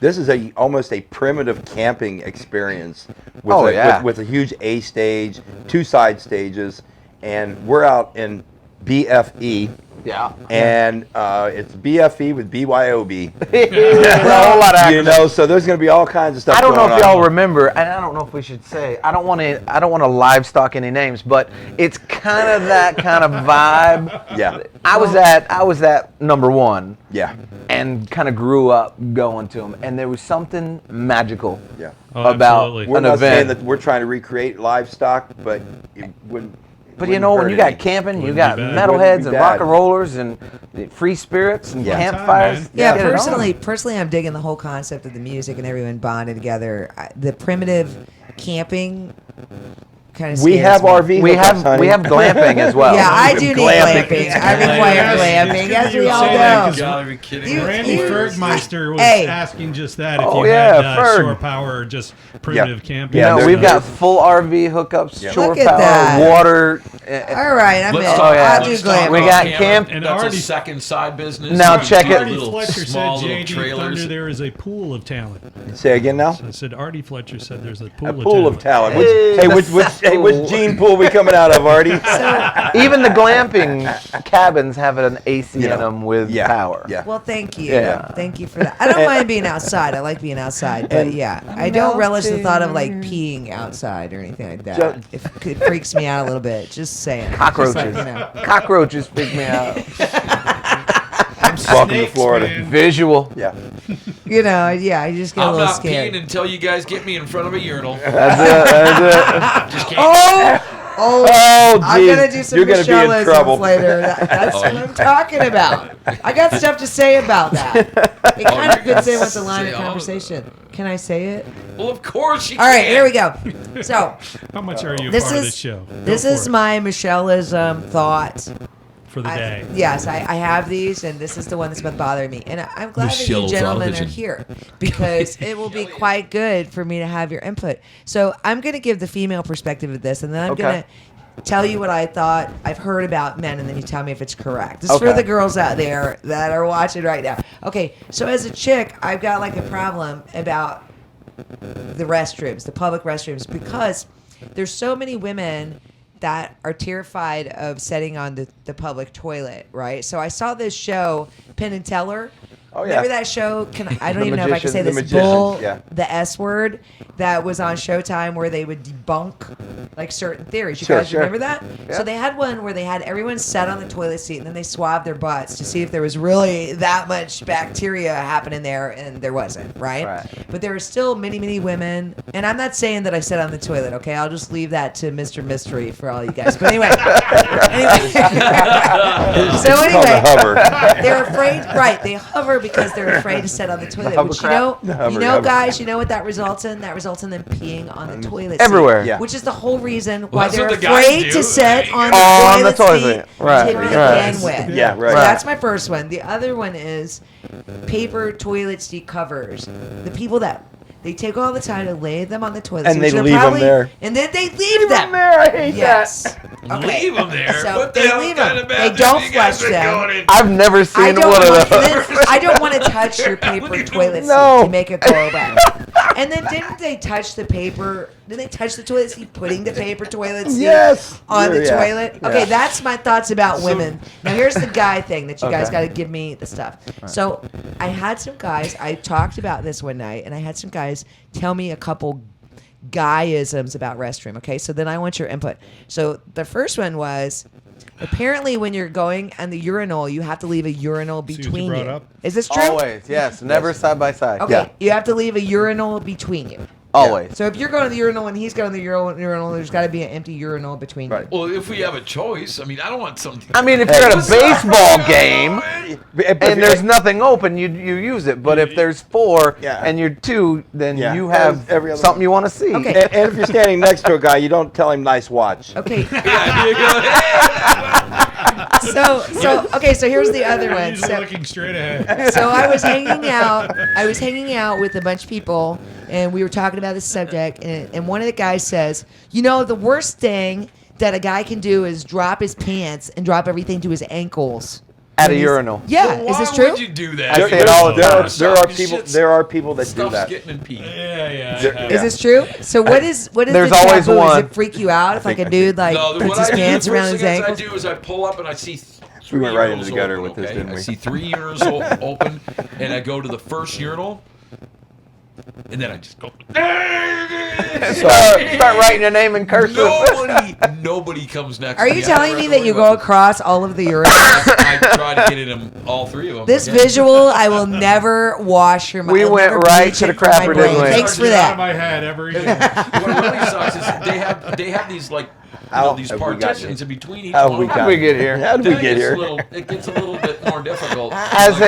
this is a almost a primitive camping experience with Oh, yeah. with a huge A stage, 2 side stages, and we're out in BFE. Yeah. And it's BFE with BYOB. A whole lot of You know, so there's going to be all kinds of stuff. I don't know going if y'all on. remember, and I don't know if we should say. I don't want to livestock any names, but it's kind of that kind of vibe. Yeah. I was at number 1. Yeah. And kind of grew up going to them, and there was something magical Yeah. Oh, about absolutely. We're an not saying event. that we're trying to recreate livestock, but it wouldn't. But you know, when you got camping, you Wouldn't got be bad. metalheads Wouldn't be and bad. rock and rollers and free spirits and Yeah. campfires. man. Yeah, Get it on. personally, I'm digging the whole concept of the music and everyone bonding together. The primitive camping kind of. We have RV. We hookups, honey. have glamping as well. Yeah, I do need Glamping. glamping. I require glamping, as we all You know. gotta be kidding You- me. Randy you- Fergmeister was Hey. asking just that if Oh, you yeah, had Ferg. shore power or just primitive camping. You know, Yeah, we've they're- got full RV hookups, Yeah. shore Look at power, that. water. All right, I'm in. Let's Oh, talk, yeah. I'll do let's talk glamping. We about got camp. camp. And That's Artie- a second side business. Now You check do it. Artie little Fletcher said small little JD trailers. Thunder there is a pool of talent. Say again now. I said Artie Fletcher said there's a pool A of pool talent. of talent. Hey, Which, which gene pool we coming out of, Artie? Even the glamping cabins have an AC in them with power. Yeah. Well, thank you. Yeah. Thank you for that. I don't mind being outside. I like being outside. But yeah, I don't relish the thought of like peeing outside or anything like that. It freaks me out a little bit. Just saying. Cockroaches. Just like, you know. Cockroaches freak me out. Welcome to Florida. man. Visual. Yeah. You know, yeah, I just get a I'm little not scared. peeing until you guys get me in front of a urinal. That's it. Just can't. Oh, I'm geez. gonna do some You're gonna be in Michelle-isms trouble. later. That's what I'm talking about. I got stuff to say about that. It kind of fits in with the line of say all of conversation. Can I say it? Well, of course you All right, can. here we go. So How much are you a this part of is this show? this Go for is it. my Michelle-ism thought. for the day. Yes, I have these, and this is the one that's been bothering me. And I'm glad that Michelle you gentlemen television. are here because it will be quite good for me to have your input. So I'm going to give the female perspective of this, and then I'm going to tell you what I thought I've heard about men, and then you tell me if it's correct. This is for the girls out there that are watching right now. Okay, so as a chick, I've got like a problem about the restrooms, the public restrooms, because there's so many women that are terrified of setting on the public toilet, right? So I saw this show, Penn and Teller. Oh, yeah. Remember that show? I don't The even know if I can say Magician- this. The Magician, Bull, yeah. the S word, that was on Showtime where they would debunk like certain theories. You Sure, guys sure. remember that? So they had one where they had everyone sat on the toilet seat and then they swabbed their butts to see if there was really that much bacteria happening there, and there wasn't, right? But there were still many, many women, and I'm not saying that I sat on the toilet, okay? I'll just leave that to Mr. Mystery for all you guys. But anyway. So Called the anyway, hover. they're afraid, right? They hover because they're afraid to sit on the toilet. Which hover. guys, you know what that results in? That results in them peeing on the toilet seat. Everywhere. Yeah. Which is the whole reason why that's they're what the guys afraid do. to sit on On the the toilet toilet. seat Right, to begin right. with. Yeah, right. So that's my first one. The other one is paper toilet seat covers. The people that they take all the time to lay them on the toilet And seat, they which they're leave 'em probably- there. and then they leave them. there. I hate Yes. that. Okay. Leave them there. So What the they hell leave kind them. of They bathroom don't you guys flush been them. going in? I've never I seen don't one of want, those. I don't want to touch your paper toilet seat No. to make it go away. And then didn't they touch the paper? Did they touch the toilet seat, putting the paper toilet seat Yes. on the Yeah. toilet? Yeah. Okay, that's my thoughts about women. Now here's the guy thing that you guys got to give me the stuff. So I had some guys. I talked about this one night, and I had some guys tell me a couple guyisms about restroom. Okay, so then I want your input. So the first one was, apparently when you're going on the urinal, you have to leave a urinal See what you between brought you. up? Is this true? Always, yes. Never side by side. Okay, Yeah. you have to leave a urinal between you. Always. So if you're going to the urinal and he's going to the urinal, there's got to be an empty urinal between you. Well, if we have a choice, I mean, I don't want something. I mean, if you're at a baseball game But and there's nothing open, you use it. But if there's four Yeah. and you're two, then Yeah. you have Every other something one. you want to see. Okay. and if you're standing next to a guy, you don't tell him nice watch. Okay. Yeah, you go, So here's the other one. He's So, looking straight ahead. so I was hanging out with a bunch of people, and we were talking about this subject, and one of the guys says, you know, the worst thing that a guy can do is drop his pants and drop everything to his ankles. At a When he's- urinal. Yeah, Well, is this why true? would you do that? I say it all the time. There are people that do Stuff's that. getting in pee. Yeah. Is this true? So what is There's the always taboo? Does one. it freak you out if like a dude like No, puts what his I do, pants the around first his thing ankles? I do is I pull up and I see three went right into urinals the gutter open, with this, okay? didn't we? I see three urinals open, and I go to the first urinal, and then I just go. Start writing your name in cursive. Nobody comes next. Are to you me. telling me that you go across all of the urinals? I try to get in them, all three of them. This again. visual, I will never wash your mind. We went right to the crapper, didn't we? Thanks for Out of that. my head every day. What really sucks is they have these like these have we gotten partitions here? in between each How one. we How'd we get here? How did we get here? It gets a little bit more difficult. As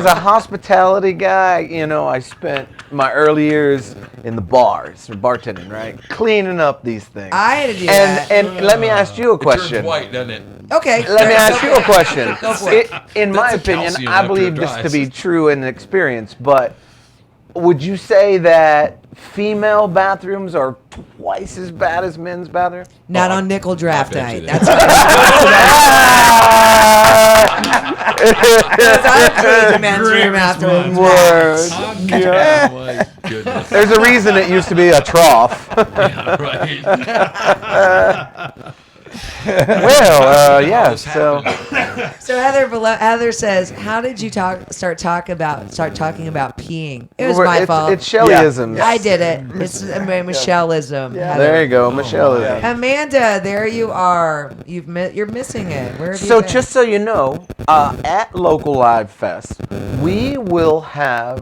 a hospitality guy, you know, I spent my early years in the bars, bartending, right, cleaning up these things. I had to do that. And let me ask you a It turns question. white, doesn't it? Okay. Let me ask you a question. Go for it. In my That's a opinion, calcium I after believe it this to dries. be true in experience, but would you say that female bathrooms are twice as bad as men's bathrooms? Not on nickel draft I bet you night. that. That's I've cleaned the men's room afterwards. Word. Yeah. goodness. There's a reason it used to be a trough. Yeah, right. Well, yeah. This So happened. So Heather says, "How did you start talking about peeing?" It was my fault. It's Shelleyisms. I did it. It's Michelleism. Heather. There you go, Michelleism. Amanda, there you are. You're missing it. Where have you So been? just so you know, at Local Live Fest, we will have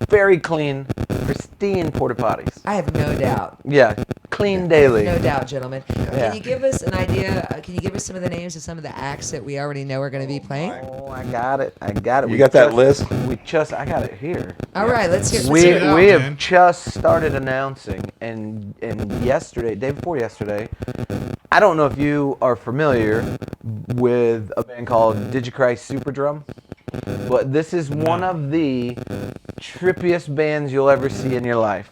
very clean, pristine porta potties. I have no doubt. Yeah, clean daily. No doubt, gentlemen. Yeah. Can you give us an idea? Can you give us some of the names of some of the acts that we already know are going to be playing? Oh, I got it. You got that list? I got it here. All right, let's hear. We it out, we have man. just started announcing, and yesterday, day before yesterday, I don't know if you are familiar with a band called Digicry Super Drum, but this is one of the trippiest bands you'll ever see in your life.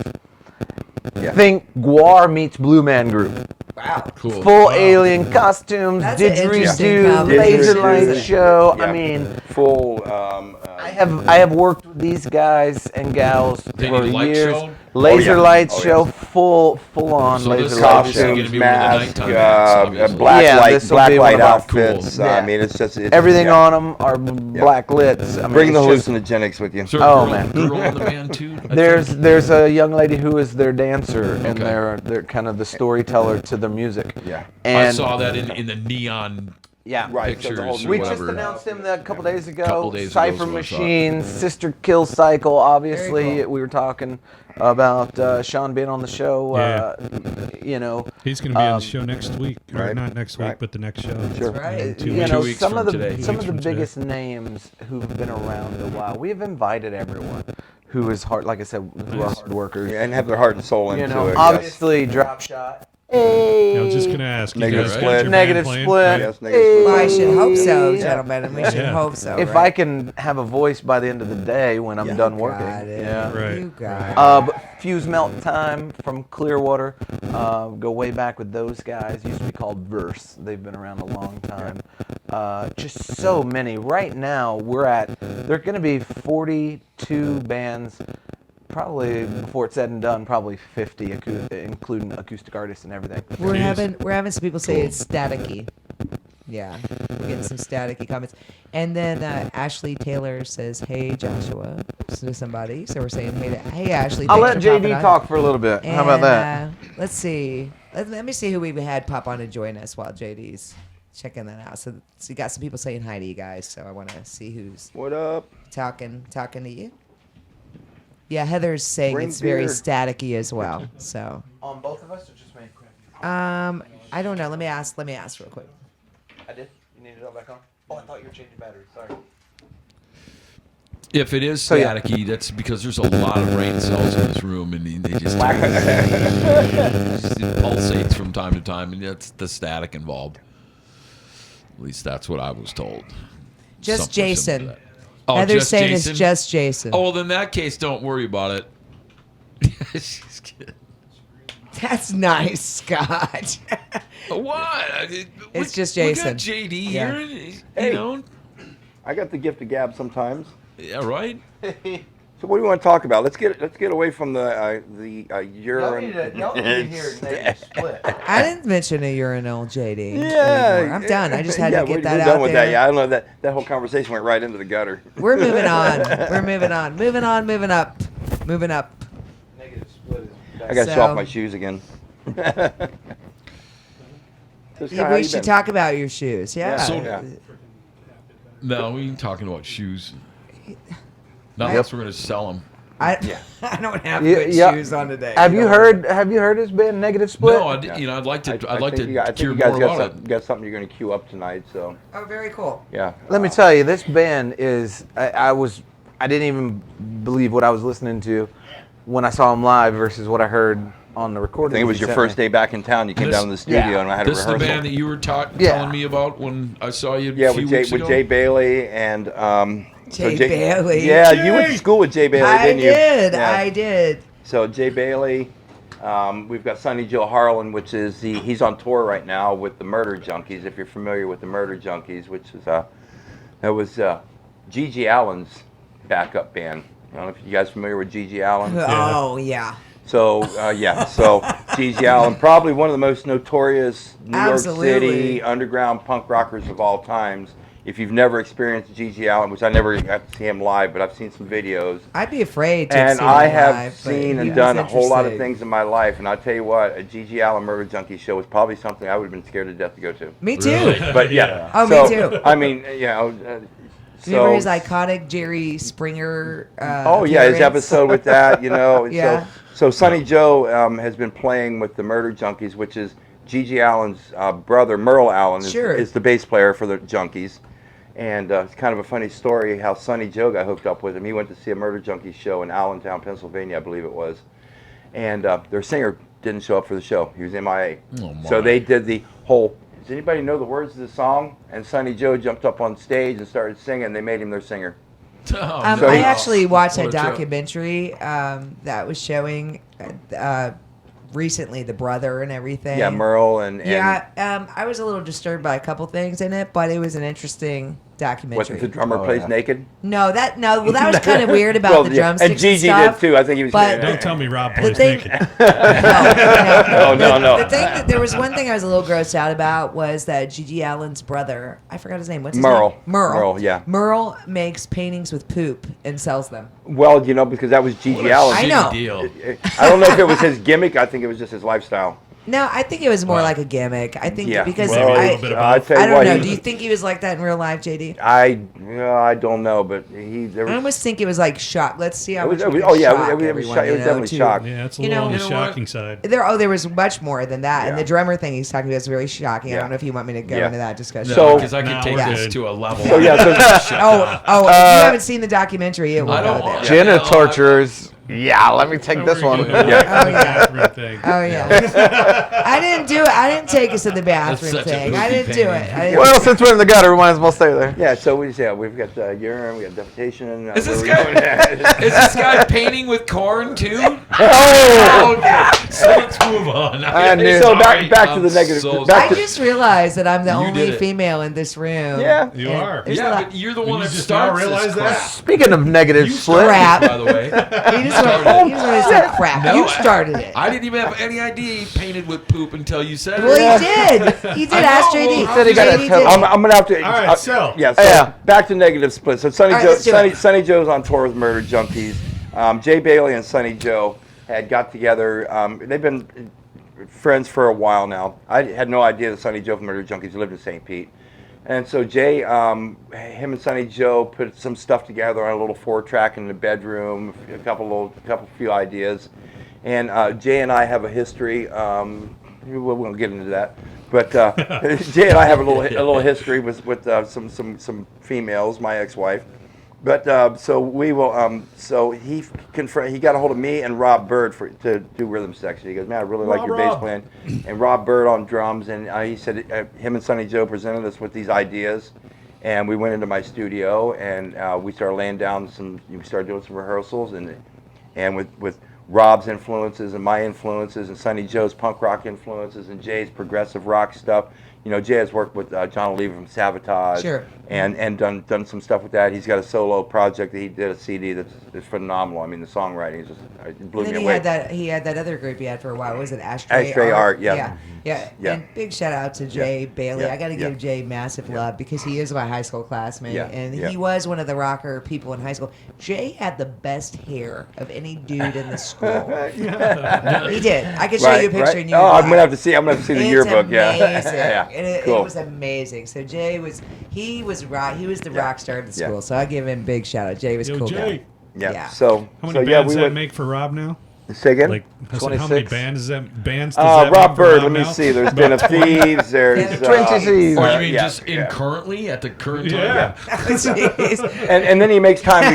Yeah. Think Guar meets Blue Man Group. Wow. Cool. Full alien costumes, That's an interesting didgeridoo, combination. laser light Didgeridoo. show. Yeah. I mean, Full. I have worked with these guys and gals They for need a light years. show? Laser Oh, yeah. lights Oh, show, yeah. full on So laser this light obviously show. gonna Costumes, be one of the masks, nighttime acts, obviously. black Yeah, light, this'll black be one light of our- outfits. Cool. I Yeah. mean, it's just Everything on them are black lit. I mean, Bring the it's just- hallucinogenics with you. So Oh, girl, man. girl in the band too. I There's a young lady who is their dancer and Okay. they're kind of the storyteller to their music. Yeah. think. And I saw that in the neon yeah, Right. So the whole pictures. we or just whatever. announced him a couple days ago. Couple days ago Cypher is what I saw. Machine, Sister Kill Cycle. Obviously, Very cool. we were talking about Sean being on the show. You know, He's going to be on the show next week, or right, not next week, right. but the next show. Sure. Right. In 2 you weeks. know, 2 weeks some of from the today. some of 2 the weeks from biggest names who've been around a while. We've invited everyone who is hard, like I said, who are hard workers. Yeah, and have their heart and soul into You know, it. yes. obviously, Dropshot. Hey. I was just going to ask. Negative you guys split. got your Negative band playing? split. Yes, negative split. Well, I should hope so, Yeah. gentlemen. We should Yeah. hope so. If right? I can have a voice by the end of the day when I'm done working. Got it. Yeah. Right. You got it. But Fuse Melt Time from Clearwater, go way back with those guys. Used to be called Verse. They've been around a long time. Just so many. Right now, there are going to be 42 bands. Probably before it's said and done, probably 50, including acoustic artists and everything. We're Jeez. having some people say it's staticky. Yeah, we're getting some staticky comments. And then Ashley Taylor says, "Hey Joshua," to somebody. So we're saying, "Hey Ashley." I'll thanks let for popping JD on." talk for a little bit. How about And, that? Let's see. Let me see who we've had pop on to join us while JD's checking that out. So you got some people saying hi to you guys. So I want to see who's What up? talking to you. Yeah, Heather's saying Bring it's very beer. staticky as well. So On both of us or just me? I don't know. Let me ask real quick. I did. You need it all back on? Oh, I thought you were changing batteries. Sorry. If it is yeah. staticky, that's because there's a lot of brain cells in this room, and they just, it pulsates from time to time, and that's the static involved. At least that's what I was told. Just Something similar Jason. to that. Oh, Heather's just saying Jason? it's just Jason. Oh, well, in that case, don't worry about it. She's kidding. That's nice, Scott. What? It's just We Jason. got JD Yeah. here. Hey. You know? I got the gift of gab sometimes. Yeah, right? So what do you want to talk about? Let's get away from the urine. Y'all need to hear Nate split. I didn't mention a urinal, JD. Yeah, anymore. I'm done. I just had yeah, to get we're that done out with there. that. Yeah, I don't know that whole conversation went right into the gutter. We're moving on. We're moving on. Moving on. Moving up. Moving up. Negative split is I got to So- show off my shoes again. So, Scott, how We you should been? talk about your shoes. Yeah. Yeah, So- yeah. No, we ain't talking about shoes. Not unless we're going to sell them. I don't have Yeah, good yeah. shoes on today. Have you know. heard his band Negative Split? No, I'd like to. I'd like to I think hear you guys more got about something, got something you're going to queue up tonight. So Oh, very cool. yeah. Let me tell you, this band is. I didn't even believe what I was listening to when I saw them live versus what I heard on the I recording. think it was your first day back in town. You came This- down to the studio yeah. and I had This a is the rehearsal. band that you were Yeah. telling me about when I saw you Yeah, a few with Jay, weeks with ago? Jay Bailey and Jay Bailey. Yeah, you went to school with Jay Bailey, I didn't you? did. Yeah. I did. So Jay Bailey, we've got Sonny Joe Harlan, which is he's on tour right now with the Murder Junkies. If you're familiar with the Murder Junkies, which is that was Gigi Allen's backup band, I don't know if you guys are familiar with Gigi Allen. Oh yeah. So so Gigi Allen, probably one of the most notorious New York Absolutely. City underground punk rockers of all times. If you've never experienced Gigi Allen, which I never got to see him live, but I've seen some videos. I'd be afraid to And see I him have live, but seen he and was done a whole lot of interesting. things in my life, and I'll tell you what, a Gigi Allen Murder Junkie show was probably something I would have been scared to death to go to. Me too. Really? But yeah. Oh, so, me too. I mean, Remember his iconic Jerry Springer? his appearance? episode with that, Yeah. So Sonny Joe has been playing with the Murder Junkies, which is Gigi Allen's brother, Merle Allen, Sure. is the bass player for the Junkies. And it's kind of a funny story how Sonny Joe got hooked up with him. He went to see a Murder Junkies show in Allentown, Pennsylvania, I believe it was. And their singer didn't show up for the show. He was MIA. Oh, my. So they did the whole, does anybody know the words of the song? And Sonny Joe jumped up on stage and started singing. They made him their singer. Oh, So I he- actually watched What a a trip. documentary that was showing recently the brother and everything. Yeah, Merle and Yeah, I was a little disturbed by a couple things in it, but it was an interesting documentary. what, the drummer Oh, plays yeah. naked? Well, that was kind of weird about Well, the yeah, drumsticks and Gigi stuff. did too. I think he was. but- Don't tell me Rob The plays thing, naked. No. The thing that there was one thing I was a little grossed out about was that Gigi Allen's brother, I forgot his name. What's his Merle. name? Merle. Merle, yeah. Merle makes paintings with poop and sells them. Well, because that was Gigi Allen. I know. Deal. I don't know if it was his gimmick. I think it was just his lifestyle. No, I think it was more like a gimmick. I think Yeah. because Well, a little I, bit of I both. tell you I don't what, know. he- Do you think he was like that in real life, JD? I don't know, but there I was. almost think it was like shock. Let's see how It was, much we can it was shock shock. It everyone, was definitely to- shock. Yeah, it's a You little know- on the You know what? shocking side. There was much more than that, and Yeah. the drummer thing he's talking about is very shocking. I Yeah. don't know if you want me to go Yeah. into that discussion. So- Because I could No, take we're this good. to a level. So, yeah, so- Oh, if you haven't seen the documentary, it will I go don't there. want- Gina torturers. Yeah, let me take this one. Yeah. Oh, yeah. Bathroom thing. Oh yeah, I didn't do it. I didn't take us to the bathroom such a thing. I poopy didn't do painting. it. I didn't Well, since we're in the gutter, we might as well stay there. Yeah, so we've got urine, we got defecation. Is this where we guy- going? Is this guy painting with corn too? Oh! Okay, so let's move on. I knew- So Sorry, back to I'm the negative. so back I to, just realized that I'm the You only did it. female in this room. Yeah. You And are. there's a Yeah, lot- but you're the Did one you that just now starts realize this that? crap. Speaking of negative You split, started it, by the way. You just want to say crap. No, You started it. I didn't even have any idea he painted with poop until you said Well, it. he did. He did. I know, Ask well, JD. he said he got JD a toe. did. I'm gonna have to. All right, so- yeah. Back to negative split. So All right, let's do it. Sonny Joe's on tour with Murder Junkies. Jay Bailey and Sonny Joe had got together. They've been friends for a while now. I had no idea that Sonny Joe from Murder Junkies lived in St. Pete. And so Jay, him and Sonny Joe put some stuff together on a little 4-track in the bedroom, a few ideas. And Jay and I have a history. We won't get into that, but Jay and I have a little history with some females, my ex-wife. But so we will. So he got a hold of me and Rob Bird to do rhythm section. He goes, man, I really like your bass playing, and Rob Bird on drums. And he said him and Sonny Joe presented us with these ideas, and we went into my studio and we started laying down we started doing some rehearsals and with Rob's influences and my influences and Sonny Joe's punk rock influences and Jay's progressive rock stuff. You know, Jay has worked with John Oliva from Sabotage, Sure. and done some stuff with that. He's got a solo project that he did a CD that's phenomenal. I mean, the songwriting is just it blew And then me he away. had that other group he had for a while. What was it Ashtray Ashtray Art, yeah. Yeah. Yeah. And big shout out to Jay Bailey. Yeah. I got to Yeah. give Jay massive love because he is my high school classmate, Yeah. and Yeah. he was one of the rocker people in high school. Jay had the best hair of any dude in the school. He did. I could show you a picture and you. Oh, would I'm laugh. gonna have to see. I'm gonna have to see the It's yearbook. Yeah. amazing. yeah. And it Cool. was amazing. So Jay was he was the Yeah. rock star of the Yeah. school. So I give him big shout out. Jay was Yo, cool Jay. guy. Yeah. Yeah. So How so many yeah, bands we does that went. make for Rob now? Say again. Like, I said, how 26. many bands does that Rob make for Bird. Rob Let me now? see. There's been a Thieves. There's Yeah, 20 Thieves. Or you mean yeah, just yeah. currently at the current time? Yeah. Jeez. And then he makes time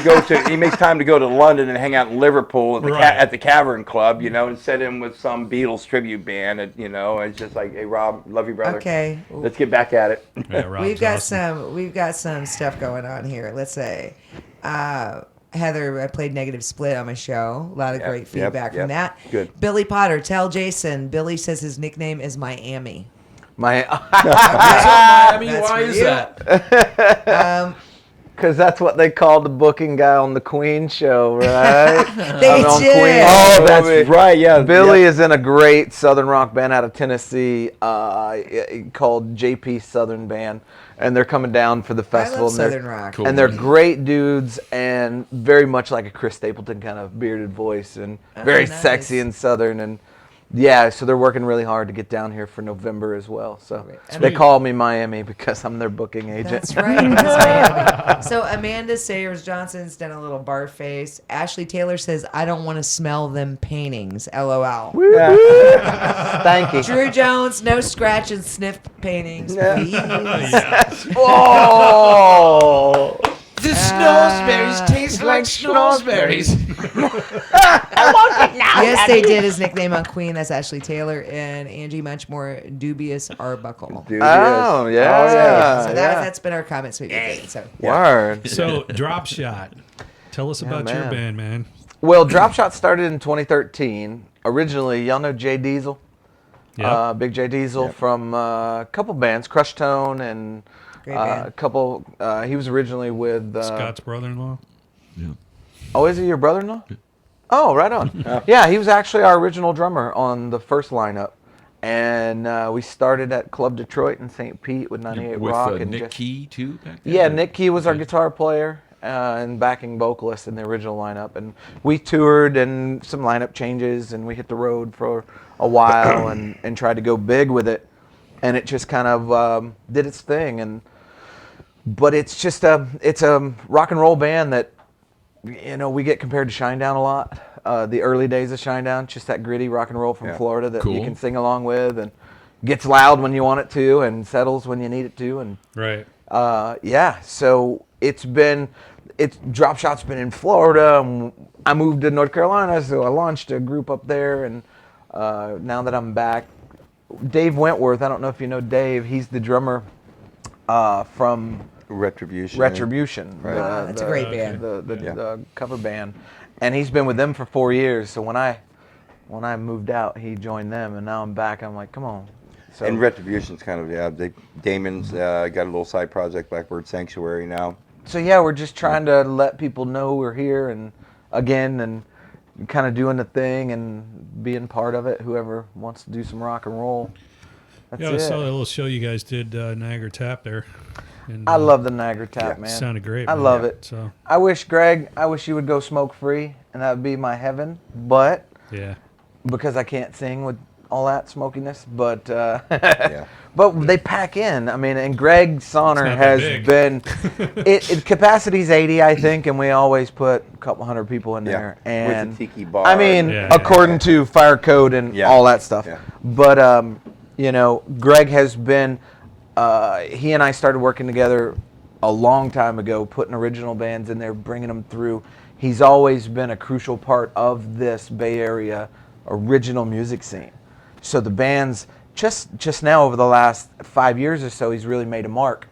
to go to London and hang out in Liverpool at Right. at the Cavern Club, you know, and sit in with some Beatles tribute band, and, you know, it's just like, hey Rob, love you, brother. Okay. Let's get back at it. Yeah, Rob's We've got some stuff going on here. Let's say Heather, I played Negative Split on my show. A lot of Yep, great yep, feedback yep. from that. Good. Billy Potter, tell Jason. Billy says his nickname is Miami. My So Miami, That's why for is you. that? Because that's what they called the booking guy on the Queen show, right? They On did. Queen. Oh, that's right. Yeah. Billy yeah. is in a great Southern rock band out of Tennessee called JP Southern Band, and they're coming down for the I festival. love and they're- Southern rock. Cool. And they're great dudes and very much like a Chris Stapleton kind of bearded voice and very nice. sexy and Southern. And yeah, so they're working really hard to get down here for November as well. So Sweet. they call me Miami because I'm their booking agent. That's right. It is Miami. So Amanda Sayers Johnson's done a little bar face. Ashley Taylor says, "I don't want to smell them paintings." LOL. Thank you. Drew Jones, no scratch and sniff paintings, please. Oh! The snowsberries taste like snowsberries. Yes, they did. His nickname on Queen. That's Ashley Taylor and Angie Muchmore, Dubious Arbuckle. Dude, Oh, yes. yeah. Oh, yeah. So yeah. that's been our comments we've been getting. So Word. So, Dropshot. Tell us about your man. band, man. Well, Dropshot started in 2013. Originally, y'all know Jay Diesel? Yeah. Big Jay Diesel from a couple bands, Crush Tone and Great band. a couple. He was originally with Scott's brother-in-law. Oh, is he your brother-in-law? Oh, right on. Yeah, he was actually our original drummer on the first lineup, and we started at Club Detroit in St. Pete with 98 With Rock and Nick just- Key, too, back then? Yeah, Nick Key was our guitar player and backing vocalist in the original lineup. And we toured and some lineup changes, and we hit the road for a while and tried to go big with it. And it just kind of did its thing. But it's just it's a rock and roll band that, you know, we get compared to Shinedown a lot. The early days of Shinedown, just that gritty rock and roll from Yeah. Florida that you Cool. can sing along with and gets loud when you want it to and settles when you need it to. And Right. yeah, so Dropshot's been in Florida. And I moved to North Carolina, so I launched a group up there. And now that I'm back, Dave Wentworth, I don't know if you know Dave, he's the drummer from Retribution. Retribution. Right. That's a great band. The cover band. And he's been with them for 4 years. So when I moved out, he joined them, and now I'm back. I'm like, come on. So, And Retribution's kind of, Damon's got a little side project, Blackbird Sanctuary now. So yeah, we're just trying to let people know we're here and kind of doing the thing and being part of it. Whoever wants to do some rock and roll. That's Yeah, I it. saw that little show you guys did, Niagara Tap there. And, I love the Niagara Tap, Yeah. man. Sounded great. I man. love it. So, I wish you would go smoke free, and that would be my heaven. But yeah. because I can't sing with all that smokiness, but Yeah. but they pack in. I mean, and Greg Sonner not that has big. been capacity's 80, I think, and we always put a couple hundred people in Yeah. there. And With the tiki bar. I mean, Yeah. according to fire code and Yeah. all that stuff. Yeah. But you know, Greg has been. He and I started working together a long time ago, putting original bands in there, bringing them through. He's always been a crucial part of this Bay Area original music scene. So the bands, just now over the last 5 years or so, he's really made a mark.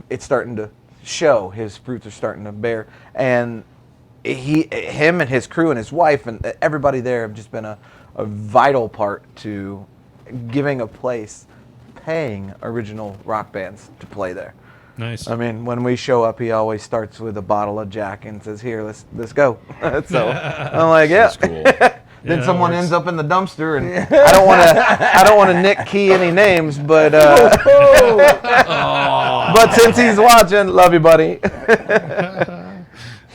It's starting to show. His fruits are starting to bear. And him and his crew and his wife and everybody there have just been a vital part to giving a place, paying original rock bands to play there. Nice. I mean, when we show up, he always starts with a bottle of Jack and says, "Here, let's go." So I'm like, "Yeah." That's cool. Then Yeah, someone that works. ends up in the dumpster, and I don't want to Nick Key any names, but but since he's watching, love you, buddy.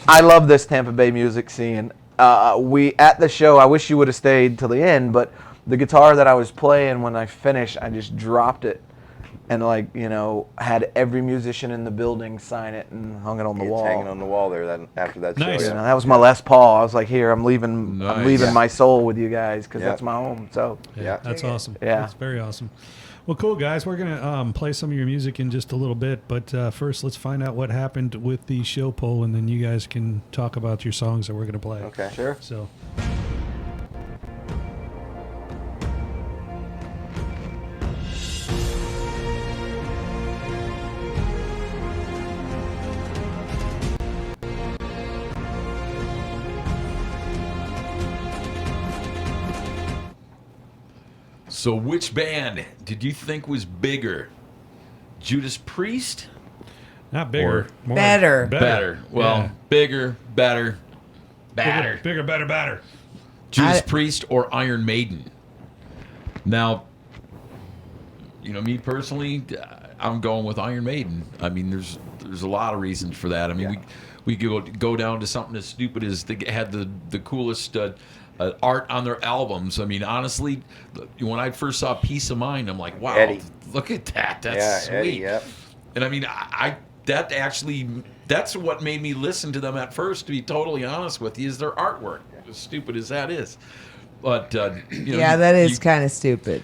I love this Tampa Bay music scene. We at the show. I wish you would have stayed till the end, but the guitar that I was playing when I finished, I just dropped it, and had every musician in the building sign it and hung it on the It's wall. hanging on the wall there after that Nice. show. You Yeah. know, that was my Les Paul. I was like, here, I'm leaving Nice. Yeah. my soul with you guys because Yeah. that's my home. So Yeah. That's awesome. Yeah. That's very awesome. Well, cool, guys. We're going to play some of your music in just a little bit. But first, let's find out what happened with the show poll, and then you guys can talk about your songs that we're going to play. Okay. sure. So, So, which band did you think was bigger? Judas Priest Not bigger. More Better. Better. Well, Yeah. bigger, better, badder. Bigger, better, better. Judas Priest or Iron Maiden? Now, me personally, I'm going with Iron Maiden. I mean, there's a lot of reasons for that. I mean, we go down to something as stupid as they had the coolest art on their albums. I mean, honestly, when I first saw Peace of Mind, I'm like, wow, Eddie. look at that. That's sweet. Eddie, yep. And I mean, that's what made me listen to them at first, to be totally honest with you, is their artwork. As stupid as that is. But, that is kind of stupid.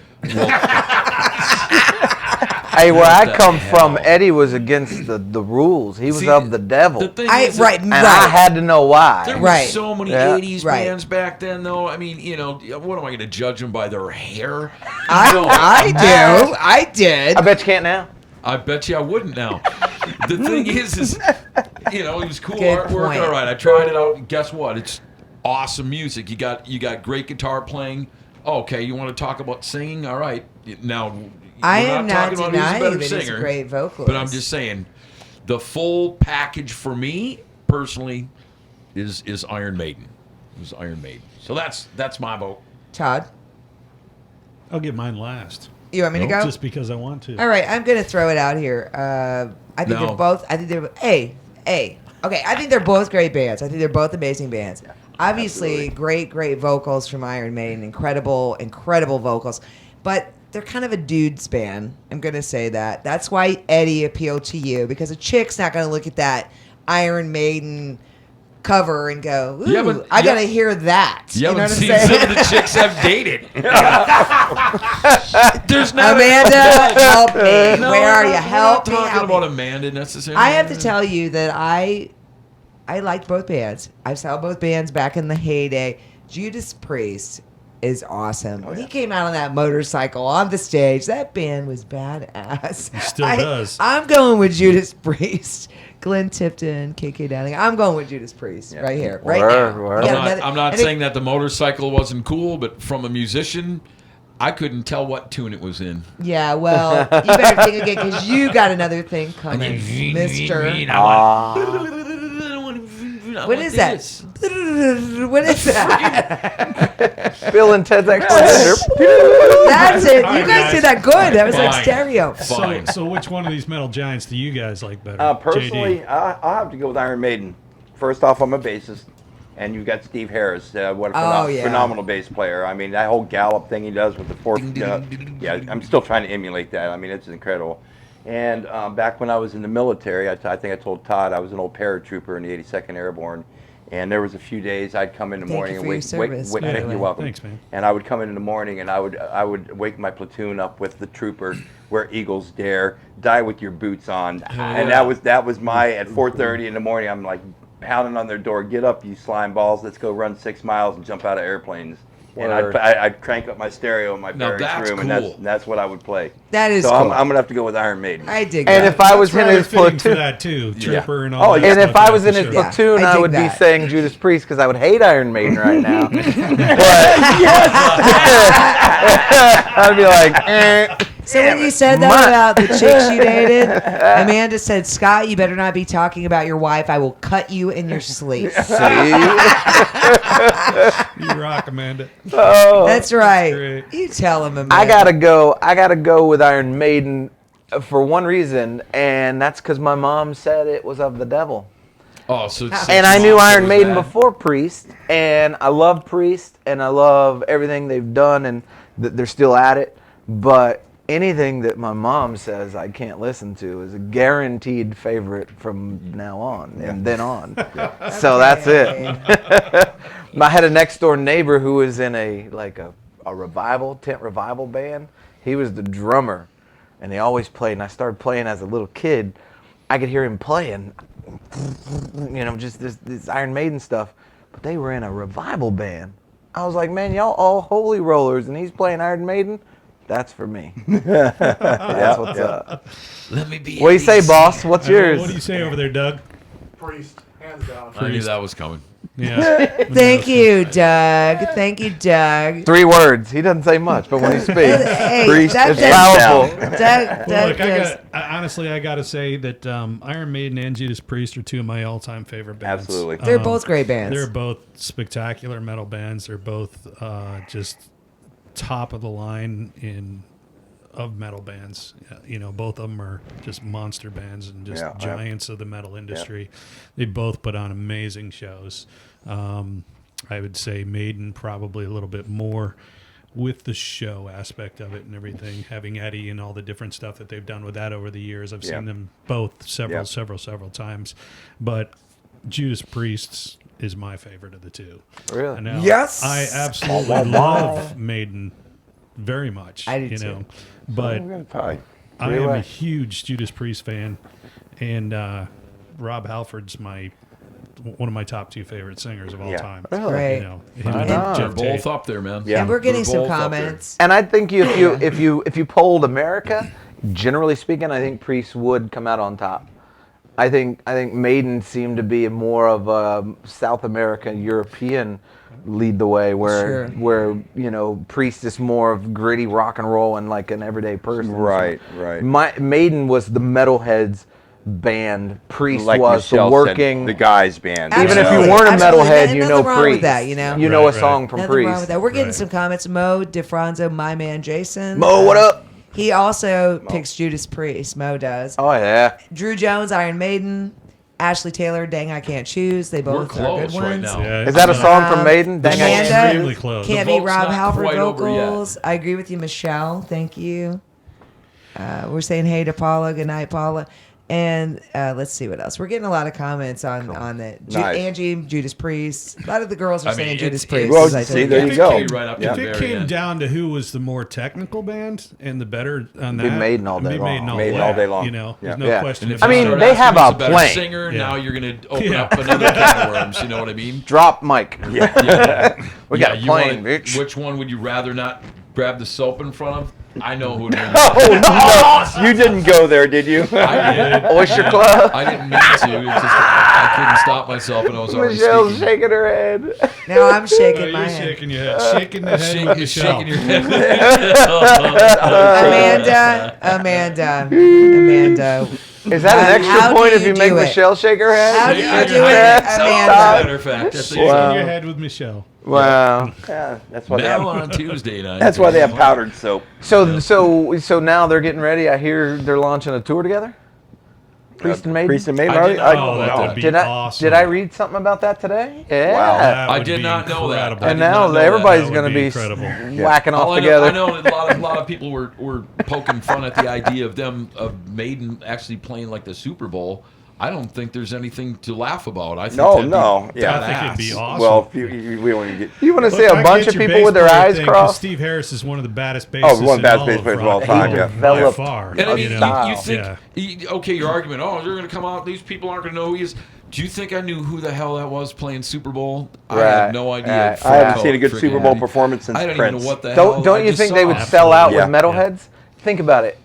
Hey, where I the come hell? from, Eddie was against the rules. He was See, of the devil. The thing I is, right, and I had to know why. there were Right. so many Yeah. 80s Right. bands back then, though. I mean, what am I going to judge them by their hair? I do. I did. I bet you can't now. I bet you I wouldn't now. The thing is, it was cool Good artwork. point. All right, I tried it out. And guess what? It's awesome music. You got great guitar playing. Okay, you want to talk about singing? All right. Now, I we're am not talking about who's a denying better that he's a singer, great vocalist. but I'm just saying, the full package for me personally is Iron Maiden. Is Iron Maiden. So that's my vote. Todd, I'll get mine last. you want me to go? Just because I want to. All right, I'm gonna throw it out here. I think No. they're both. I think they're. Okay, I think they're both great bands. I think they're both amazing bands. Obviously, great vocals from Iron Maiden. Incredible vocals. But they're kind of a dude's band. I'm gonna say that. That's why Eddie appealed to you, because a chick's not gonna look at that Iron Maiden cover and go, "Ooh, Yeah, but- I gotta yeah. hear that." You haven't know what seen I'm some saying? of the chicks have dated. There's not Amanda, help me. No, Where are we're you? not Help me. talking Help about me. Amanda necessarily. I have to tell you that I liked both bands. I saw both bands back in the heyday. Judas Priest is awesome. When he came out on that motorcycle on the stage, that band was badass. He still does. I'm going with Judas Priest. Glenn Tipton, KK Downing. I'm going with Judas Priest right here, right now. Word. You I'm got not, another- I'm not and it- saying that the motorcycle wasn't cool, but from a musician, I couldn't tell what tune it was in. Yeah, well, you better think again because you got another thing coming, Mister. What is that? What is that? Bill and Ted's Excellent. That's it. All You right, guys guys. did that good. That was like Fine. stereo. Fine. So which one of these metal giants do you guys like better? Personally, JD? I'll have to go with Iron Maiden. First off, I'm a bassist, and you've got Steve Harris. What a Yeah. phenomenal bass player. I mean, that whole gallop thing he does with the fourth. Yeah, I'm still trying to emulate that. I mean, it's incredible. And back when I was in the military, I think I told Todd I was an old paratrooper in the 82nd Airborne. And there was a few days I'd come in the Thank morning you and for your service, by the way. you're welcome. Thanks, man. And I would come in the morning and I would wake my platoon up with the trooper, where eagles dare, die with your boots on. And that was my at 4:30 in the morning. I'm like pounding on their door, get up, you slime balls, let's go run 6 miles and jump out of airplanes. And Word. I'd crank up my stereo in my Now barracks that's room, cool. and that's what I would play. That is so cool. I'm gonna have to go with Iron Maiden. I dig And that. if I was in Rather his fitting for platoon, that too, Trooper and all Oh, that. yeah. and if stuff, I was yeah, in for his sure. platoon, I I dig would that. be saying Judas Priest because I would hate Iron Maiden right now. But I'd be like, So when you said that about the chicks you dated, Amanda said, "Scott, you better not be talking about your wife. I will cut you in your sleep." You rock, Amanda. That's right. great. You tell him, Amanda. I gotta go with Iron Maiden for one reason, and that's because my mom said it was of the devil. Oh, so And I knew Iron Maiden before. before Priest, and I love Priest, and I love everything they've done, and they're still at it. But anything that my mom says I can't listen to is a guaranteed favorite from now on and then on. So that's it. I had a next door neighbor who was in a tent revival band. He was the drummer, and he always played. And I started playing as a little kid. I could hear him playing, just this Iron Maiden stuff. But they were in a revival band. I was like, man, y'all all holy rollers, and he's playing Iron Maiden. That's for me. That's what's up. Let me be. What do you say, boss? What's yours? What do you say over there, Doug? Priest, hands down. I knew that was coming. Yeah. Thank you, Doug. Thank you, Doug. 3 words. He doesn't say much, but when he speaks, Hey, Priest Doug is does- powerful. Doug Well, look, does- honestly, I got to say that Iron Maiden and Judas Priest are 2 of my all-time favorite bands. Absolutely. they're both great bands. They're both spectacular metal bands. They're both just top of the line of metal bands. Both of them are just monster bands and just Yeah, giants of the metal industry. They both put on amazing shows. I would say Maiden probably a little bit more with the show aspect of it and everything, having Eddie and all the different stuff that they've done with that over the years. I've seen them both several times. But Judas Priest is my favorite of the 2. Really? Now, Yes. I absolutely love Maiden very much. I do too. But We got a tie. I am a huge Judas Priest fan, and Rob Halford's one of my top 2 favorite singers of all time. Really? Right. Him Right and on. They're Jeff Tate. both up there, man. Yeah. And we're getting They're some both up there. comments. And I think if you polled America, generally speaking, I think Priest would come out on top. I think Maiden seemed to be more of a South American, European lead the way, where Priest is more of gritty rock and roll and like an everyday person. Right. Maiden was the metalheads band. Priest Like was Michelle the working. said, the guys band. Even if Absolutely. you weren't a Absolutely. metalhead, Nothing you know wrong with Priest. that, you know? You know a Right, song from Nothing Priest. wrong with that. We're getting Right. some comments. Mo DeFranzo, my man Jason. Mo, what up? He also picks Judas Priest. Mo does. Oh yeah. Drew Jones, Iron Maiden. Ashley Taylor, Dang I Can't Choose. They We're both are good close right ones. now. Yeah, Is that a song from Maiden? Dang, I Amanda, can't Extremely close. Can't The be vote's Rob not Halford quite over yet. vocals. I agree with you, Michelle. Thank you. We're saying hey to Paula. Good night, Paula. And let's see what else. We're getting a lot of comments on that. Nice. Angie, Judas Priest. A lot of the girls are I mean, saying Judas it's- Priest. Well, as I see, told you. there you go. Right up to If the it very came end. down to who was the more technical band and the better on Be that, Maiden all it'd day be Maiden long. Maiden all day long. There's Yeah. no Yeah. question. And if about you I mean, start they asking have who's a the better plan. singer, Yeah. now you're going to open Yeah. up another can of worms. You know what I mean? Drop mic. Yeah. We got a you plane, wanna- bitch. Which one would you rather not grab the soap in front of? I know who would win. Oh no! You didn't go there, did you? I did. Oyster Club. I didn't mean to. It's just I couldn't stop myself, and I was already Michelle's speaking. shaking her head. Now I'm Oh, shaking my you're head. shaking your head, shaking the head with Michelle. Shaking your head. Amanda. Is that an How extra do point if you you make do it? Michelle shake her head? How do you Yeah, do yeah. it, As a Amanda? matter of fact, that's Shaking Wow. your head with Michelle. Wow. Yeah, that's why they now have. on Tuesday night. That's why they have powdered soap. So now they're getting ready. I hear they're launching a tour together. Priest and Maiden. Priest and Maiden. I did right? not know that that. would be Did I awesome. did I read something about that today? Yeah. Wow. That I would did be not know that. incredible. I And did not now know that. everybody's That going to would be be incredible. whacking All off I together. know that a lot of people were poking fun at the idea of Maiden actually playing like the Super Bowl. I don't think there's anything to laugh about. I think No, that'd no, be yeah. I think it'd be badass. awesome. Well, we don't even get. You want to Look, see I a bunch get of your people with their bass player eyes thing, 'cause crossed? Steve Harris is one of the baddest bassists. Oh, one of the in baddest all bass of players of all rock time, and roll, yeah. by Developed far. And I mean, you style. think, okay, your argument, oh, they're going to come out, these people aren't going to know who he is. Do you think I knew who the hell that was playing Super Bowl? I Right, had no idea. right. I haven't seen a good Freaking Super Bowl Eddie. performance since I don't Prince. even know what the hell. Don't I you just think saw they would it. sell out Yeah. with metalheads? Think about it.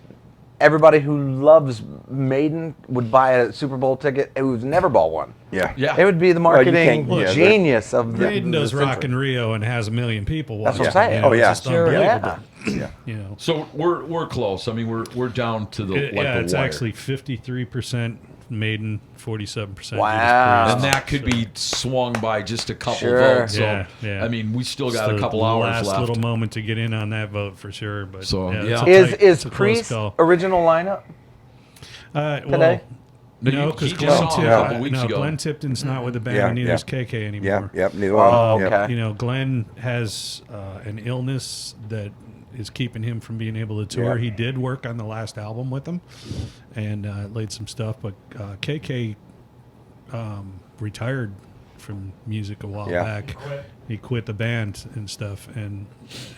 Everybody who loves Maiden would buy a Super Bowl ticket who's never bought one. Yeah. Yeah. It would be the Well, you marketing can't- yeah, genius of the Maiden does the Rock century. in Rio and has 1 million people. That's what I'm watching, saying. you know, Oh, yeah. it's just Sure. unbelievable. Yeah. You know, So we're close. I mean, we're down to the like yeah, the it's wire. actually 53% Maiden, 47% Wow. Judas And Priest. that could be swung by just a couple Sure. votes. So, Yeah, yeah. I mean, we still got It's a the couple hours last left. little moment to get in on that vote for sure. But So, yeah, yeah. it's a Is tight- is it's a close Priest call. original lineup? Well, today? no, because He Glenn, just saw him a couple Tip, weeks no, ago. Glenn Tipton's not with the band, Yeah, and neither yeah. is KK anymore. Yep. Yep. Neither Oh, one. Yep. okay. You know, Glenn has an illness that is keeping him from being able to tour. Yeah. He did work on the last album with them and laid some stuff, but KK retired from music a while Yeah. back. He quit the band and stuff and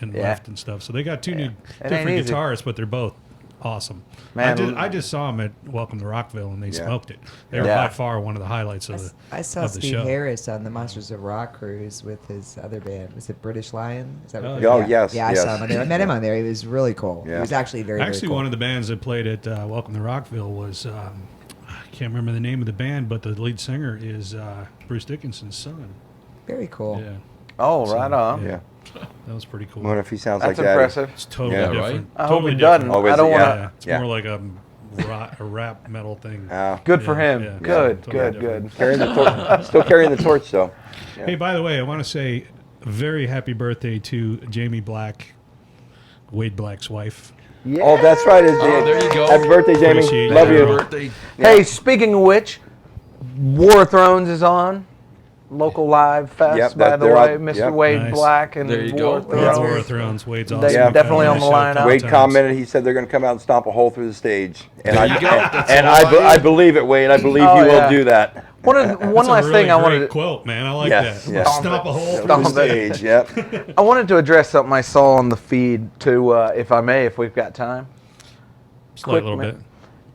Yeah. left and stuff. So they got two new It ain't different easy. guitarists, but they're both awesome. Man, I just saw them at Welcome to Rockville and they Yeah. smoked it. They were Yeah. by far one of the highlights of the I saw of the Steve show. Harris on the Monsters of Rock cruise with his other band. Was it British Lion? Is that what Oh, yeah. yes, Yeah, I yes. saw him on there. I met him on there. He was really cool. Yeah. He was actually very, Actually, very cool. one of the bands that played at Welcome to Rockville was I can't remember the name of the band, but the lead singer is Bruce Dickinson's son. Very cool. Yeah, Oh, right on. Yeah. that was pretty cool. I wonder if he sounds That's like that. impressive. It's totally Yeah, different. I hope Totally it doesn't. different. Oh, is I don't it? want Yeah. to. Yeah, it's Yeah. more like a rap metal thing. Good for Yeah, him. yeah. Good, Totally good, different. good. Carrying the still carrying the torch, though. Yeah. Hey, by the way, I want to say a very happy birthday to Jamie Black, Wade Black's wife. Yeah. Oh, that's right. It's there you go. Happy birthday, Jamie. Appreciate Love you. you. Happy Birthday. Hey, speaking of which, War of Thrones is on. Local live fest, Yep, by the they're way. out. Mr. Yep. Wade Nice. Black and There you War of go. Yeah, Thrones. War of Thrones. Wade's They awesome. Yeah. definitely on the Show a lineup. couple Wade times. commented. He said they're going to come out and stomp a hole through the stage, and There you go. That's and all I believe it, Wade. I believe Oh, you yeah. will do that. One That's last a really thing I great wanted to, quote, man. I like Yes, that. yes. Stomp a hole Through through the Stomp it. stage. Yep. I wanted to address something I saw on the feed to, if I may, if we've got time. just like a little minute. bit.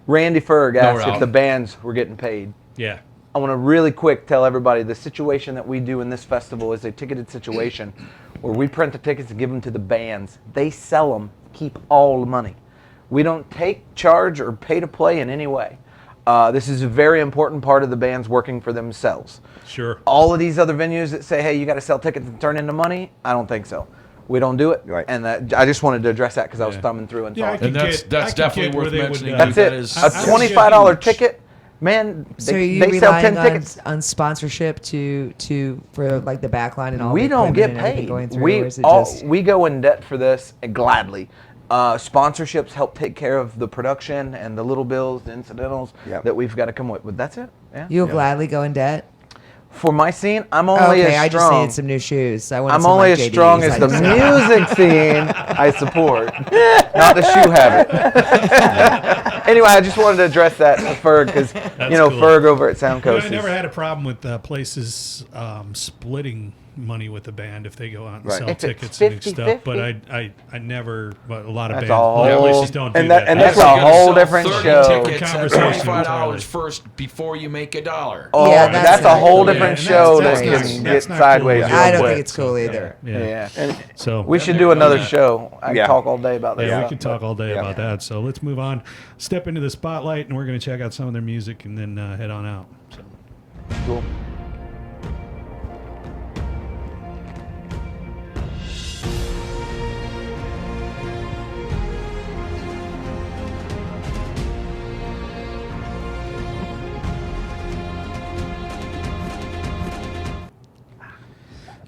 Randy Ferg asked doubt. if the bands were getting paid. Yeah. I want to really quick tell everybody the situation that we do in this festival is a ticketed situation where we print the tickets and give them to the bands. They sell them, keep all the money. We don't take charge or pay to play in any way. This is a very important part of the bands working for themselves. Sure. All of these other venues that say, hey, you got to sell tickets and turn into money, I don't think so. We don't do it. Right. And I just wanted to address that because I was Yeah. thumbing through and Yeah, I talking. And could that's get- I could definitely get worth where they would, mentioning. That's That it. is- A $25 ticket, man, So are they, you they sell 10 relying tickets. on sponsorship for like the backline and all? We the don't get equipment and everything paid. Going through, or is it just, We go in debt for this gladly. Sponsorships help take care of the production and the little bills, the incidentals Yep. that we've got to come with. But that's it. Yeah. you'll gladly go in debt? For my scene, I'm only Okay, as I just strong. needed some new shoes. I wanted I'm some, only like, as JDs. strong as I the just- music scene I support, not the shoe habit. Anyway, I just wanted to address that to Ferg because cool. Ferg over at You know, Soundcoast. I never is- had a problem with places splitting money with the band if they go out and Right. sell If it's tickets and do 50-50. stuff. But I never. But a lot of That's bands, a a lot of whole- places don't do and that. and That's So a you gotta whole sell different 30 show. tickets at Conversation $25 entirely. first before you make a dollar. Oh, Yeah, that's, that's a not whole cool. different Yeah, show that's that not- can that's get not sideways cool. real I don't quick. think it's cool either. Yeah. Yeah. So We should do another show. I Yeah. talk all day about that. Yeah, we stuff, could talk all day Yeah. about that. So let's move on. Step into the spotlight, and we're going to check out some of their music, and then head on out. So. Cool.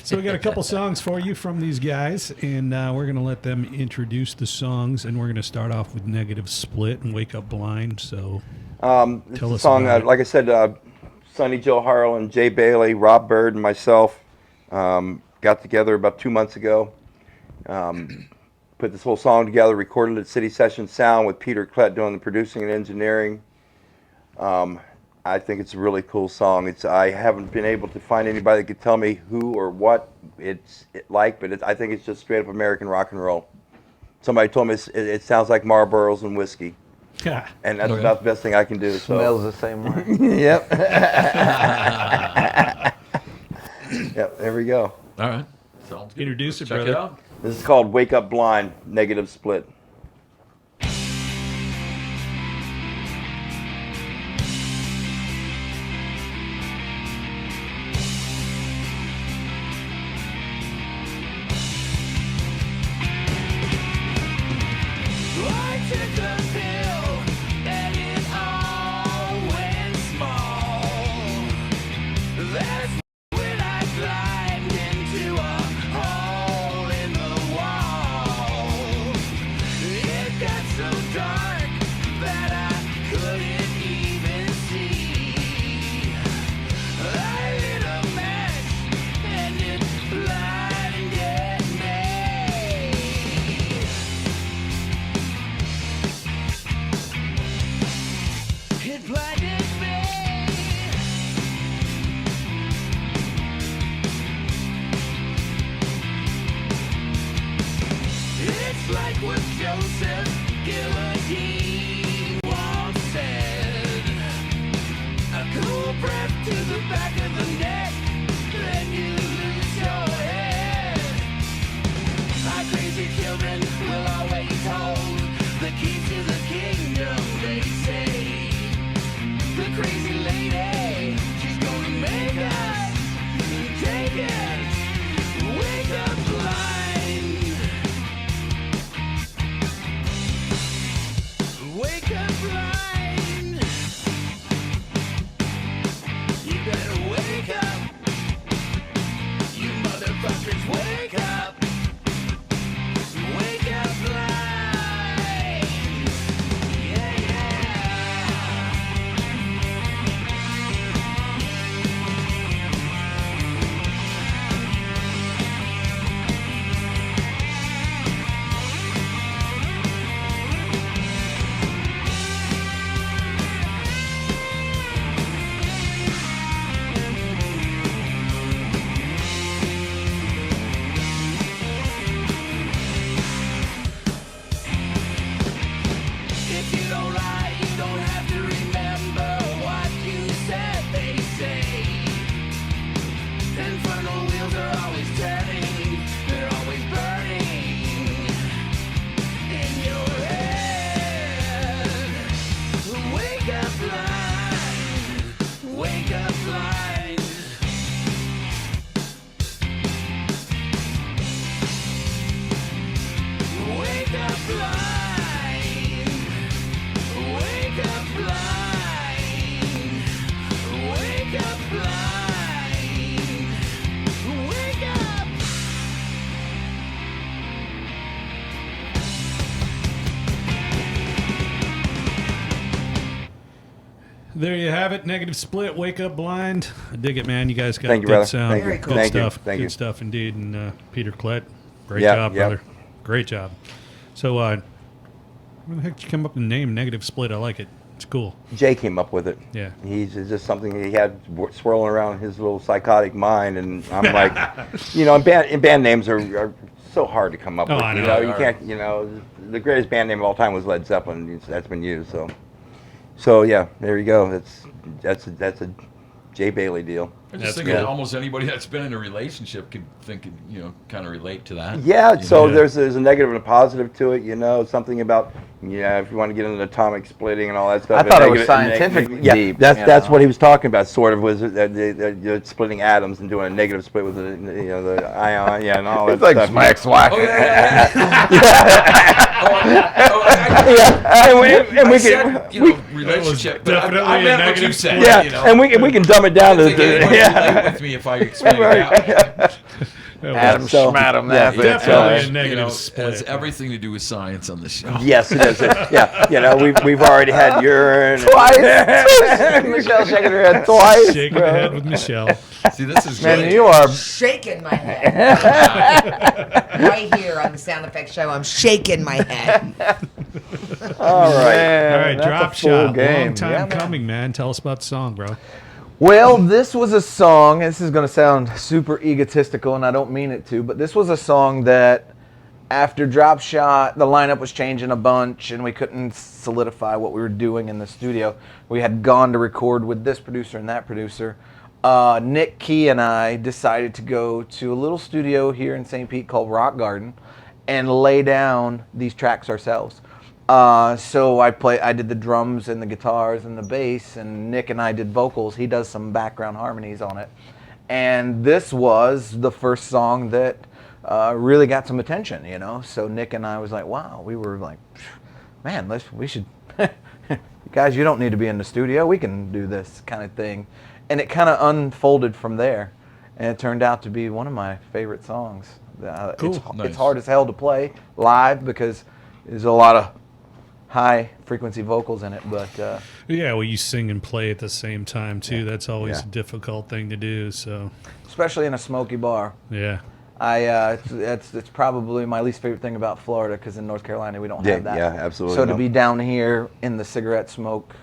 So we got a couple songs for you from these guys, and we're going to let them introduce the songs, and we're going to start off with Negative Split and Wake Up Blind. So This Tell is a us song, about it. like I said, Sonny Joe Harlan, Jay Bailey, Rob Bird, and myself got together about 2 months ago. Put this whole song together, recorded it at City Session Sound with Peter Klett doing the producing and engineering. I think it's a really cool song. I haven't been able to find anybody that could tell me who or what it's like, but I think it's just straight up American rock and roll. Somebody told me it sounds like Marlboros and whiskey, and that's Okay. about the best thing I can do. So. Smells the same way. Yep. Yep, there we go. All right. Sounds good. Introduce it, Check brother. it out. This is called Wake Up Blind, Negative Split. I took a pill and it all went small. That's when I climbed into a hole in the wall. It got so dark that I couldn't even see. I lit a match and it blinded me. It blinded me. It's like what Joseph Guillotine once said. A cool breath to the back of the neck, then you lose your head. Our crazy children will always hold the key to the kingdom, they say. The crazy lady, she's gonna make us take it There you have it. Negative Split, Wake Up Blind. I dig it, man. You guys got Thank you, good brother. sound. Thank you. Good Thank you. stuff. Thank good you. stuff indeed. And Peter Klett, great Yeah, job, yeah. brother. Great job. So, where the heck did you come up with the name Negative Split? I like it. It's cool. Jay came up with it. Yeah. He's it's just something he had swirling around his little psychotic mind, and I'm like, and band names are so hard to come up Oh, with. I You know. know, you can't. The greatest band name of all time was Led Zeppelin. That's been used. So yeah, there you go. That's a Jay Bailey deal. I just That's think good. that almost anybody that's been in a relationship could think, kind of relate to that. Yeah, so Yeah. there's a negative and a positive to it, something about, if you want to get into atomic splitting and all that stuff. I thought it was negative- and scientifically yeah, deep, that's you what know. he was talking about, sort of, was the splitting atoms and doing a negative split with the ion, and all that It's like stuff. my ex-wife. Oh, yeah. And we said, can, relationship, but definitely I a meant what negative you said. yeah, and we can dumb it down to I think anybody yeah. relate with me if I explain it that way. Adam So, Schmatum, yeah, that's it. definitely a You negative know, split. has everything to do with science on the show. Yes, it is. Yeah, we've already had urine. Twice. Michelle shaking her head twice. Shaking the head with Michelle. See, this is Man, good. you are. Shaking my head. Right here on the Sound Effects Show, I'm shaking my head. All right. Man, All right, that's a Drop full Shot. game. Long time Yeah, man. coming, man. Tell us about the song, bro. Well, this was a song. This is going to sound super egotistical, and I don't mean it to, but this was a song that after Dropshot, the lineup was changing a bunch, and we couldn't solidify what we were doing in the studio. We had gone to record with this producer and that producer. Nick Key and I decided to go to a little studio here in St. Pete called Rock Garden and lay down these tracks ourselves. So I did the drums and the guitars and the bass, and Nick and I did vocals. He does some background harmonies on it. And this was the first song that really got some attention, So Nick and I was like, wow, we were like, man, we should, guys, you don't need to be in the studio. We can do this kind of thing. And it kind of unfolded from there. And it turned out to be one of my favorite songs. Cool. Nice. It's hard as hell to play live because there's a lot of high frequency vocals in it, but Yeah, well, you sing and play at the same time, too. That's always Yeah. a difficult thing to do, so, especially in a smoky bar. yeah. It's probably my least favorite thing about Florida because in North Carolina we don't have that. Yeah, absolutely. So to no. be down here in the cigarette smoke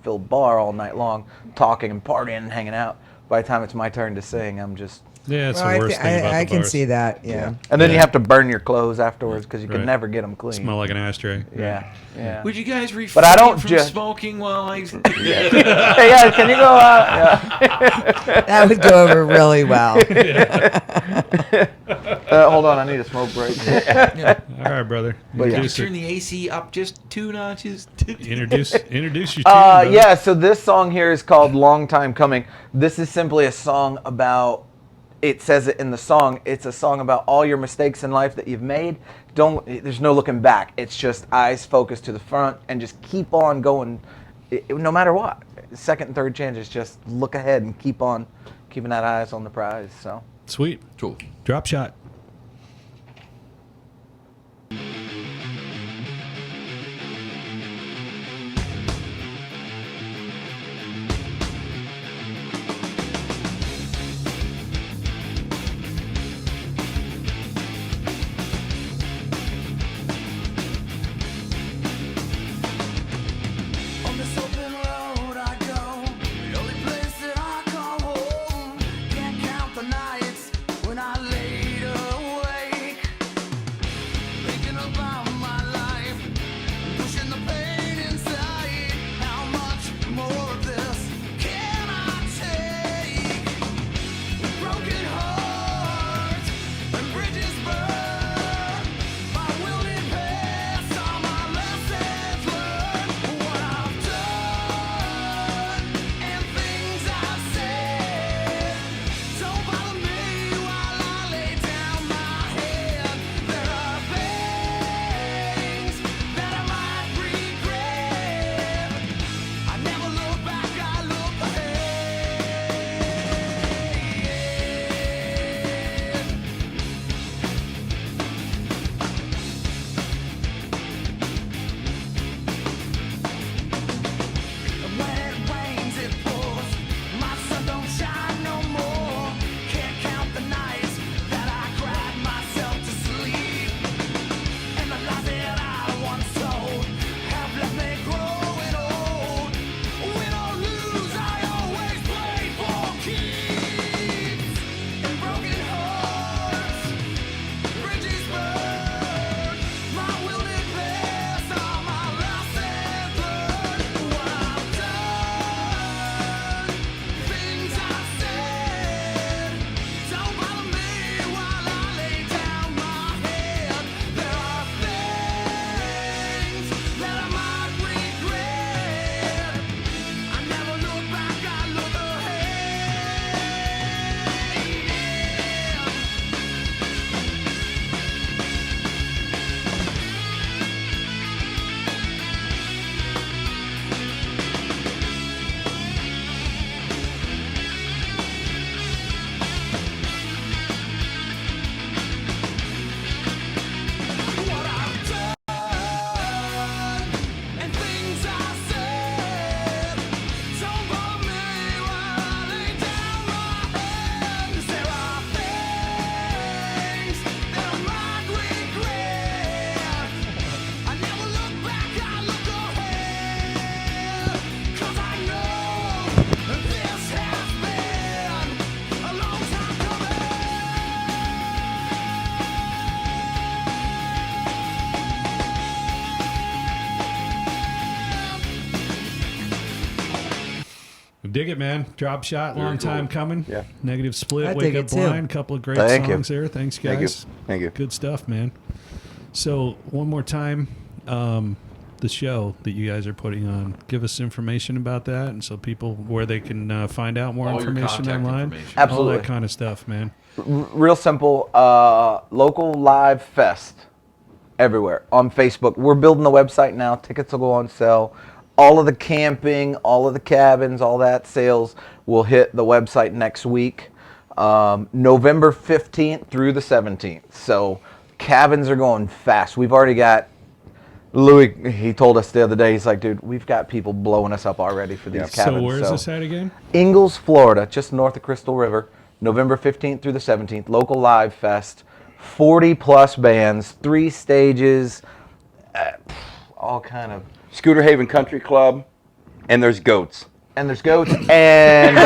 filled bar all night long, talking and partying and hanging out, by the time it's my turn to sing, I'm just. Yeah, it's Well, the worst thing about I the can bars. see that, yeah. And then Yeah. you have to burn your clothes afterwards because you can Right. never get them clean. Smell like an ashtray. Yeah, yeah. Would you guys refrain But I don't from ju- smoking while I... Hey guys, can you go out? Yeah. That would go over really well. Hold on, I need a smoke break. All right, brother. But yeah. Introduce, Turn the AC up just 2 notches. introduce your tune, brother. Yeah, so this song here is called Long Time Coming. This is simply a song about, it says it in the song, it's a song about all your mistakes in life that you've made. There's no looking back. It's just eyes focused to the front and just keep on going no matter what. Second and third chances, just look ahead and keep on keeping that eyes on the prize. So Sweet. Cool. Drop Shot. On this open road I go, the only place that I call home. Can't count the nights when I laid Dig it, man. Drop shot, long time coming. Yeah. Negative Split, I Wake dig Up it, too. Blind, couple of great Thank you. songs there. Thanks, guys. Thank you. Good stuff, man. So one more time, the show that you guys are putting on. Give us information about that, and so people where they can find out more All your information contact online. information. All Absolutely. that kind of stuff, man. Real simple. Local Live Fest everywhere on Facebook. We're building the website now. Tickets will go on sale. All of the camping, all of the cabins, all that sales will hit the website next week, November 15th through the 17th. So cabins are going fast. We've already got Louis. He told us the other day. He's like, dude, we've got people blowing us up already for these cabins. So where's this at again? Ingalls, Florida, just north of Crystal River, November 15th through the 17th, local Live Fest, 40 plus bands, 3 stages, all kind of. Scooter Haven Country Club, and there's goats. And there's goats, and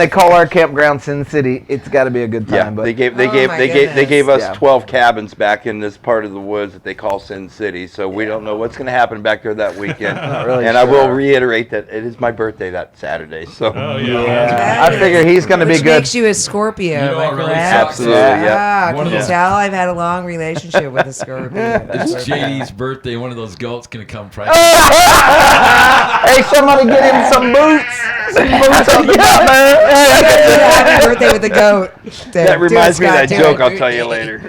they call our campground Sin City. It's got to be a good time. Yeah, but they gave us Yeah. 12 cabins back in this part of the woods that they call Sin City. So we don't know what's going to happen back there that weekend. Not really and I will sure. reiterate that it is my birthday that Saturday. So Oh yeah. yeah, I figure he's going to be Which good. makes you a Scorpio, You know am I what really correct? sucks? Absolutely, yeah. Ah, One can of you those- tell I've had a long relationship with a Scorpio? It's JD's birthday. One of those goats gonna come pregnant. Hey, somebody get him some boots. Some boots on the top, man. Happy birthday with the goat. that reminds me of that joke I'll I'll tell you later.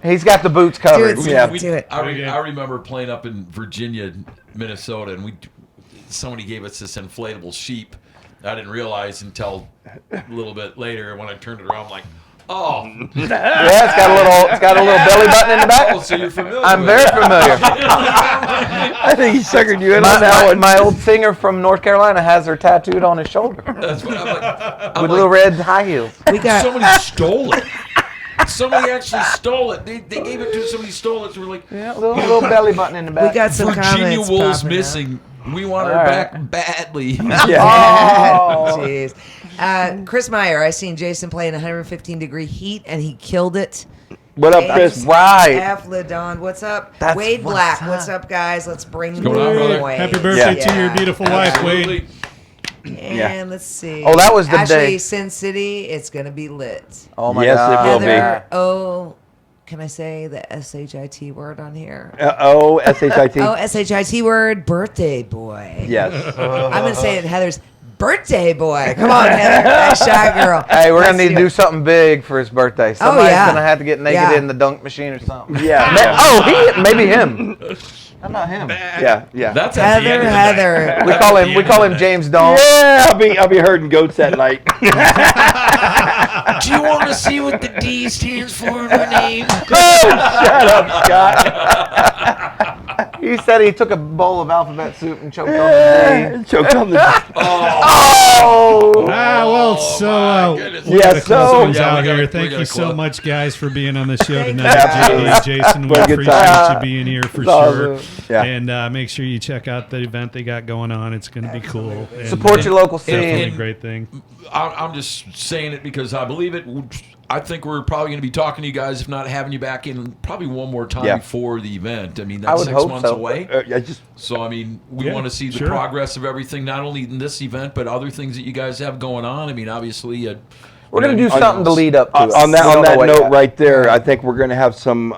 He's got the boots covered. Do it, Yeah. do it. I remember playing up in Virginia, Minnesota, and somebody gave us this inflatable sheep. I didn't realize until a little bit later when I turned it around. I'm like, oh, Yeah, it's got a little belly button in the back. oh, so you're familiar? I'm with very it. familiar. I think he suckered you in on that My, one. my old singer from North Carolina has her tattooed on his shoulder That's what I'm with like, little red high heels. We got somebody stole it. Somebody actually stole it. They gave it to somebody stole it. So we're like, Yeah, little belly button in the back. we got some Virginia comments Wool's popping up. missing. We want her All back right. badly. Yeah. Oh. Jeez. Chris Meyer, I seen Jason play in 115 degree heat and he killed it. What up, Chris? Right. F. Ledon, what's up? That's Wade what's Black, up. what's up, guys? Let's bring going on, brother? Wade. Happy birthday Yeah. to your beautiful wife, Wade. And Yeah. let's see. Oh, that was the Actually, day. Sin City, it's gonna be lit. Oh my Yes, it God. will be. Heather, oh, can I say the SHIT word on here? O-S-H-I-T. Oh, SHIT word, birthday boy. Yes. I'm gonna say it Heather's birthday boy. Come on, Heather, that shy girl. Hey, we're Let's gonna need to it. do something big for his birthday. Somebody's yeah. gonna have to get naked Yeah. in the dunk machine or something. Yeah. Oh, maybe him. How about him? Yeah. Yeah. That's at the end Heather, of the night. Heather. We call him James Dong. Yeah, I'll be herding goats that night. Do you want to see what the D stands for in my name? Shut up, Scott. He said he took a bowl of alphabet soup and choked on the D. Choked on the. Oh! Well, so goodness. we Yeah, gotta close so- things Yeah, out we gotta- here. we Thank gotta you so close. much, guys, for being on the show Thank tonight. Absolutely. JD, Jason, we What a good appreciate time. you being here for awesome. sure. Yeah. And make sure you check out the event they got going on. It's going to be cool. And, Support your local Definitely a scene. great thing. I'm just saying it because I believe it. I think we're probably going to be talking to you guys, if not having you back in, probably one more time Yeah. before the event. I mean, I that's would 6 hope months so. away. I just. So, I mean, we Yeah, want to see the sure. progress of everything, not only in this event, but other things that you guys have going on. I mean, obviously, We're gonna do something to lead up to it. On that We don't know what note yet. right there, I think we're going to have some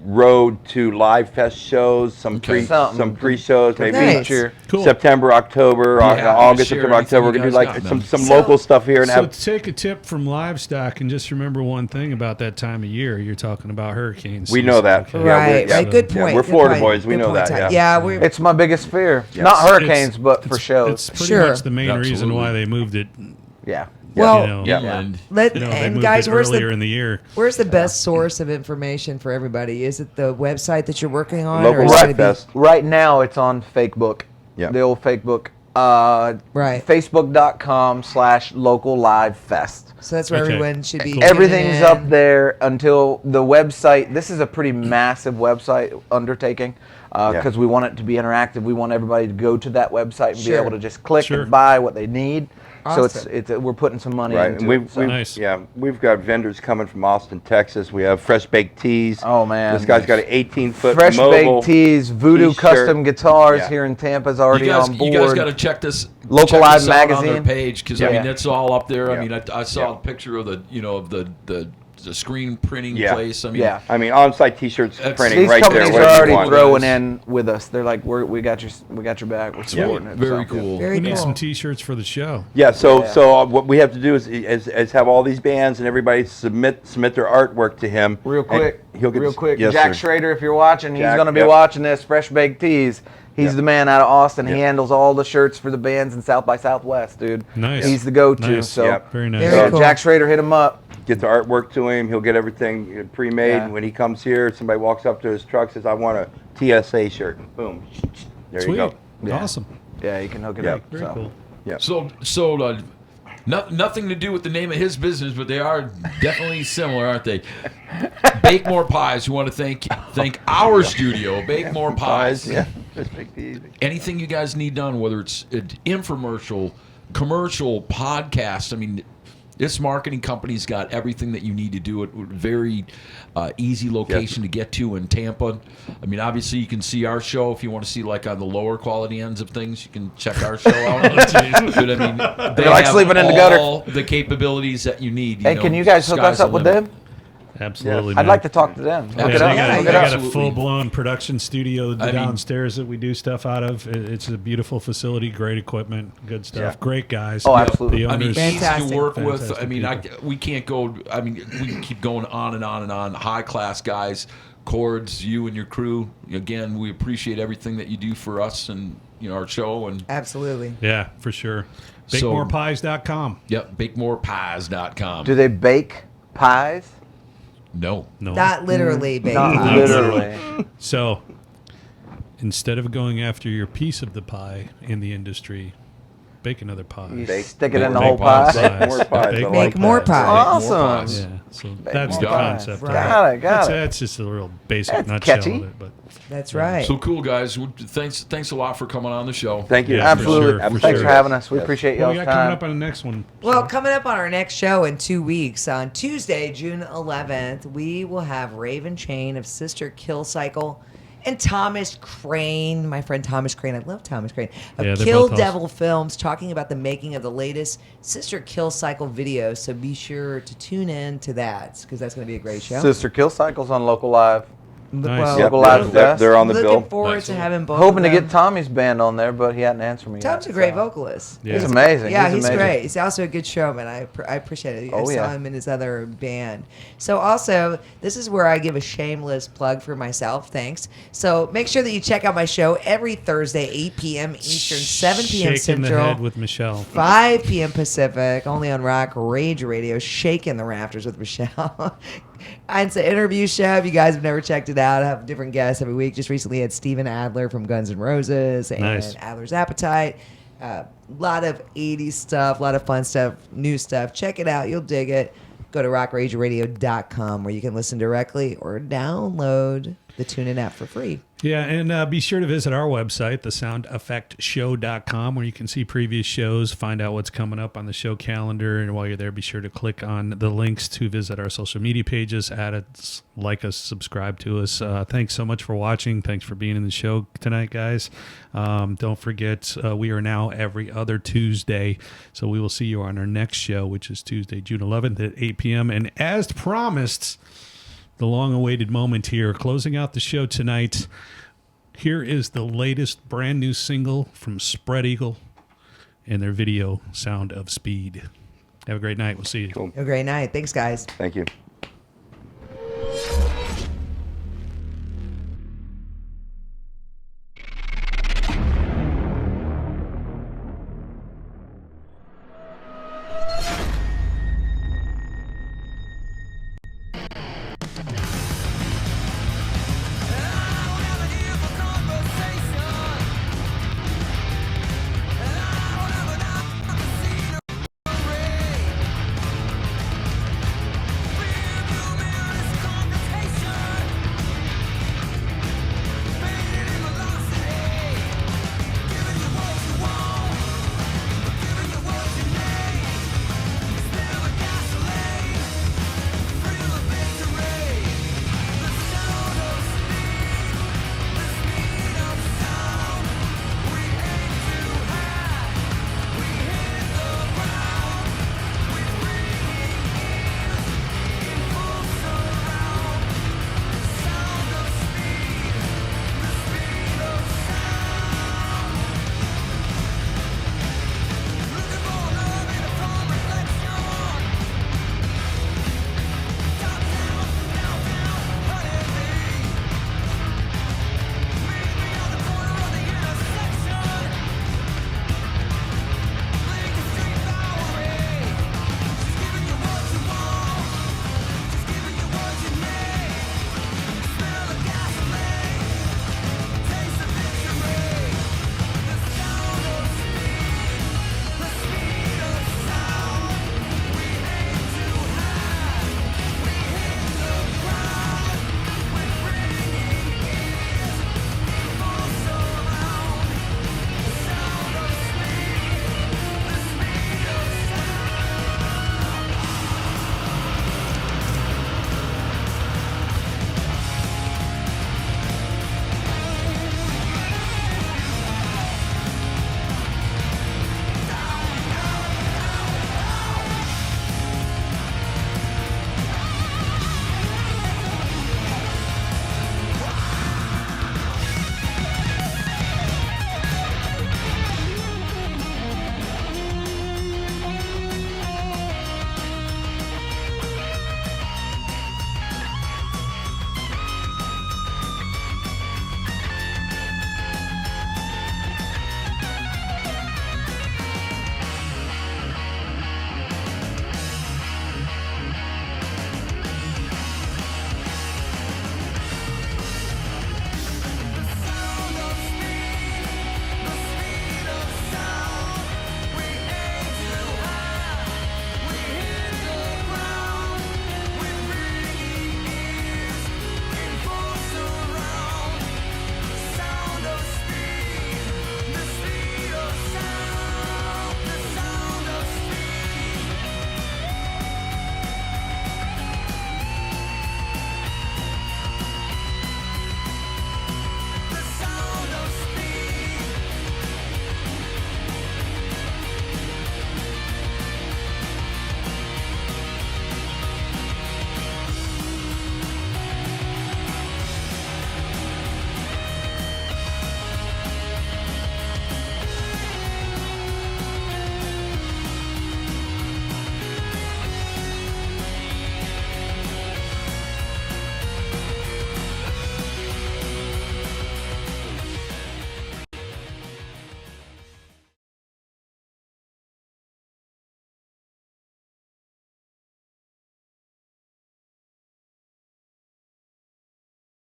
road to live fest shows, some Something. pre-shows, maybe Nice. Feature. Cool. September, October, Yeah, August, share September, anything October. We're you going to do guys like got, man. some So- local stuff here and So have. take a tip from livestock and just remember one thing about that time of year. You're talking about hurricanes. We know that. Okay. Yeah, Right, we're- right. Good yeah, point. we're good Florida point, boys. We good know point, that, Ty. yeah. we're It's my biggest fear. Yes. Not hurricanes, It's- but for shows. It's pretty Sure. much the main reason Absolutely. why they moved it. Yeah. well. you know, Yeah. inland. Let you know, they and moved guys, it where's earlier the in the year. where's the best source of information for everybody? Is it the website that you're working on, Local or is it Live gonna be- Fest. Right now, it's on Facebook. Yeah. The old Facebook. Right. Facebook.com/local live fest. So that's where Okay. everyone should be. Cool. Everything's tuning up in. there until the website. This is a pretty massive website undertaking because we want it to be interactive. We want everybody to go to that website and Sure. be able to just click Sure. and buy what they need. So Awesome. it's we're putting some money Right, into and it. So. Nice. we've got vendors coming from Austin, Texas. We have fresh baked teas. Oh, man. This guy's got an 18-foot Fresh mobile baked teas, Voodoo t-shirt. Custom Guitars Yeah. here in Tampa's already You on board. guys got to check this. Local check Live this out on their magazine. page because I Yeah. mean it's all up there. Yeah. I mean I saw Yeah. a picture of the screen printing Yeah. place. I mean, Yeah. I mean, on-site T-shirts That's- printing These right there. companies are whatever you already want. throwing in with us. They're like, we got your back. We're supporting it. very So. cool. Very We need cool. some T-shirts for the show. Yeah, so Yeah. so what we have to do is have all these bands and everybody submit their artwork to him. Real quick, and he'll get real quick. Yes, Jack sir. Schrader, if you're watching, he's Jack, going to be yep. watching this. Fresh Baked Teas. He's Yep. the man out of Austin. He Yep. handles all the shirts for the bands in South by Southwest, dude. Nice. He's the go-to. Nice. So, Yep. Very nice. Very so cool. Jack Schrader, hit him up. Get the artwork to him. He'll get everything pre-made. Yeah. And when he comes here, somebody walks up to his truck, says, "I want a TSA shirt." Boom. There Sweet. you go. Yeah. Awesome. Yeah, you can hook it Yeah. up. Very so. cool. So nothing to do with the name of his business, but they are definitely similar, aren't they? Bake More Pies. We want to thank our studio, Bake More Pies. Yeah. Just make the easy. Anything you guys need done, whether it's an infomercial, commercial, podcast. I mean, this marketing company's got everything that you need to do it. Very easy location to get to in Tampa. I mean, obviously you can see our show if you want to see like on the lower quality ends of things. You can check our show out. But I mean, they like have sleeping in the gutter. all the capabilities that you need. Hey, can you guys hook sky's us the up with limit. them? Absolutely. I'd man. like to talk to them. Yeah, Hook they it up. got, Hook they it up. got a Absolutely. full-blown production studio I mean- downstairs that we do stuff out of. It's a beautiful facility, great equipment, good stuff, Yeah. great guys. Oh, absolutely. The I mean, owners, easy to Fantastic. work with. Fantastic I mean, people. we can't go. I mean, we can keep going on and on and on. High class guys, Chords, you and your crew. Again, we appreciate everything that you do for us and our show. And Absolutely. yeah, for sure. So- BakeMorePies.com. yep, bakemorepies.com. Do they bake pies? No. No. Not literally baked Not pies. literally. So instead of going after your piece of the pie in the industry, bake another pie. You Bake- stick it in the bake whole pies. pie. Bake more pies. I Bake like more that. pies. Awesome. Yeah, so that's more the pies. concept. Right. Got it. Got it. That's just a real basic That's nutshell catchy. of it. But That's right. So cool, guys. Thanks a lot for coming on the show. Thank you. Yeah, for Absolutely. sure, for Thanks sure. for having us. We Yes. appreciate what do y'all's we got coming time. up on the next one? Well, coming up on our next show in 2 weeks, on Tuesday, June 11th, we will have Raven Chain of Sister Kill Cycle and Thomas Crane, my friend Thomas Crane. I love Thomas Crane. Of Yeah, they're Kill both awesome. Devil Films, talking about the making of the latest Sister Kill Cycle video. So be sure to tune in to that because that's going to be a great show. Sister Kill Cycles on Local Live. Nice. Well, Yep, Local Live they're, Fest. they're on the looking bill. forward Nice. to having both. Hoping to of them. get Tommy's band on there, but he hadn't answered me Tom's yet. a great so. vocalist. Yeah. He's amazing. Yeah, he's he's amazing. great. He's also a good showman. I appreciate it. I Oh, saw yeah. him in his other band. So also, this is where I give a shameless plug for myself. Thanks. So make sure that you check out my show every Thursday, 8 p.m. Eastern, 7 p.m. Shaking the Central, head with Michelle. 5 p.m. Pacific, only on Rock Rage Radio, shaking the rafters with Michelle. And it's an interview show. If you guys have never checked it out, I have different guests every week. Just recently had Steven Adler from Guns N' Roses and Nice. Adler's Appetite. A lot of 80s stuff, a lot of fun stuff, new stuff. Check it out. You'll dig it. Go to rockrageradio.com where you can listen directly or download the TuneIn app for free. Yeah, and be sure to visit our website, thesoundeffectshow.com, where you can see previous shows, find out what's coming up on the show calendar, and while you're there, be sure to click on the links to visit our social media pages, add us, like us, subscribe to us. Thanks so much for watching. Thanks for being in the show tonight, guys. Don't forget, we are now every other Tuesday, so we will see you on our next show, which is Tuesday, June 11th at 8 p.m. And as promised, the long-awaited moment here, closing out the show tonight. Here is the latest brand new single from Spread Eagle and their video, Sound of Speed. Have a great night. We'll see you. Cool. Have a great night. Thanks, guys. Thank you.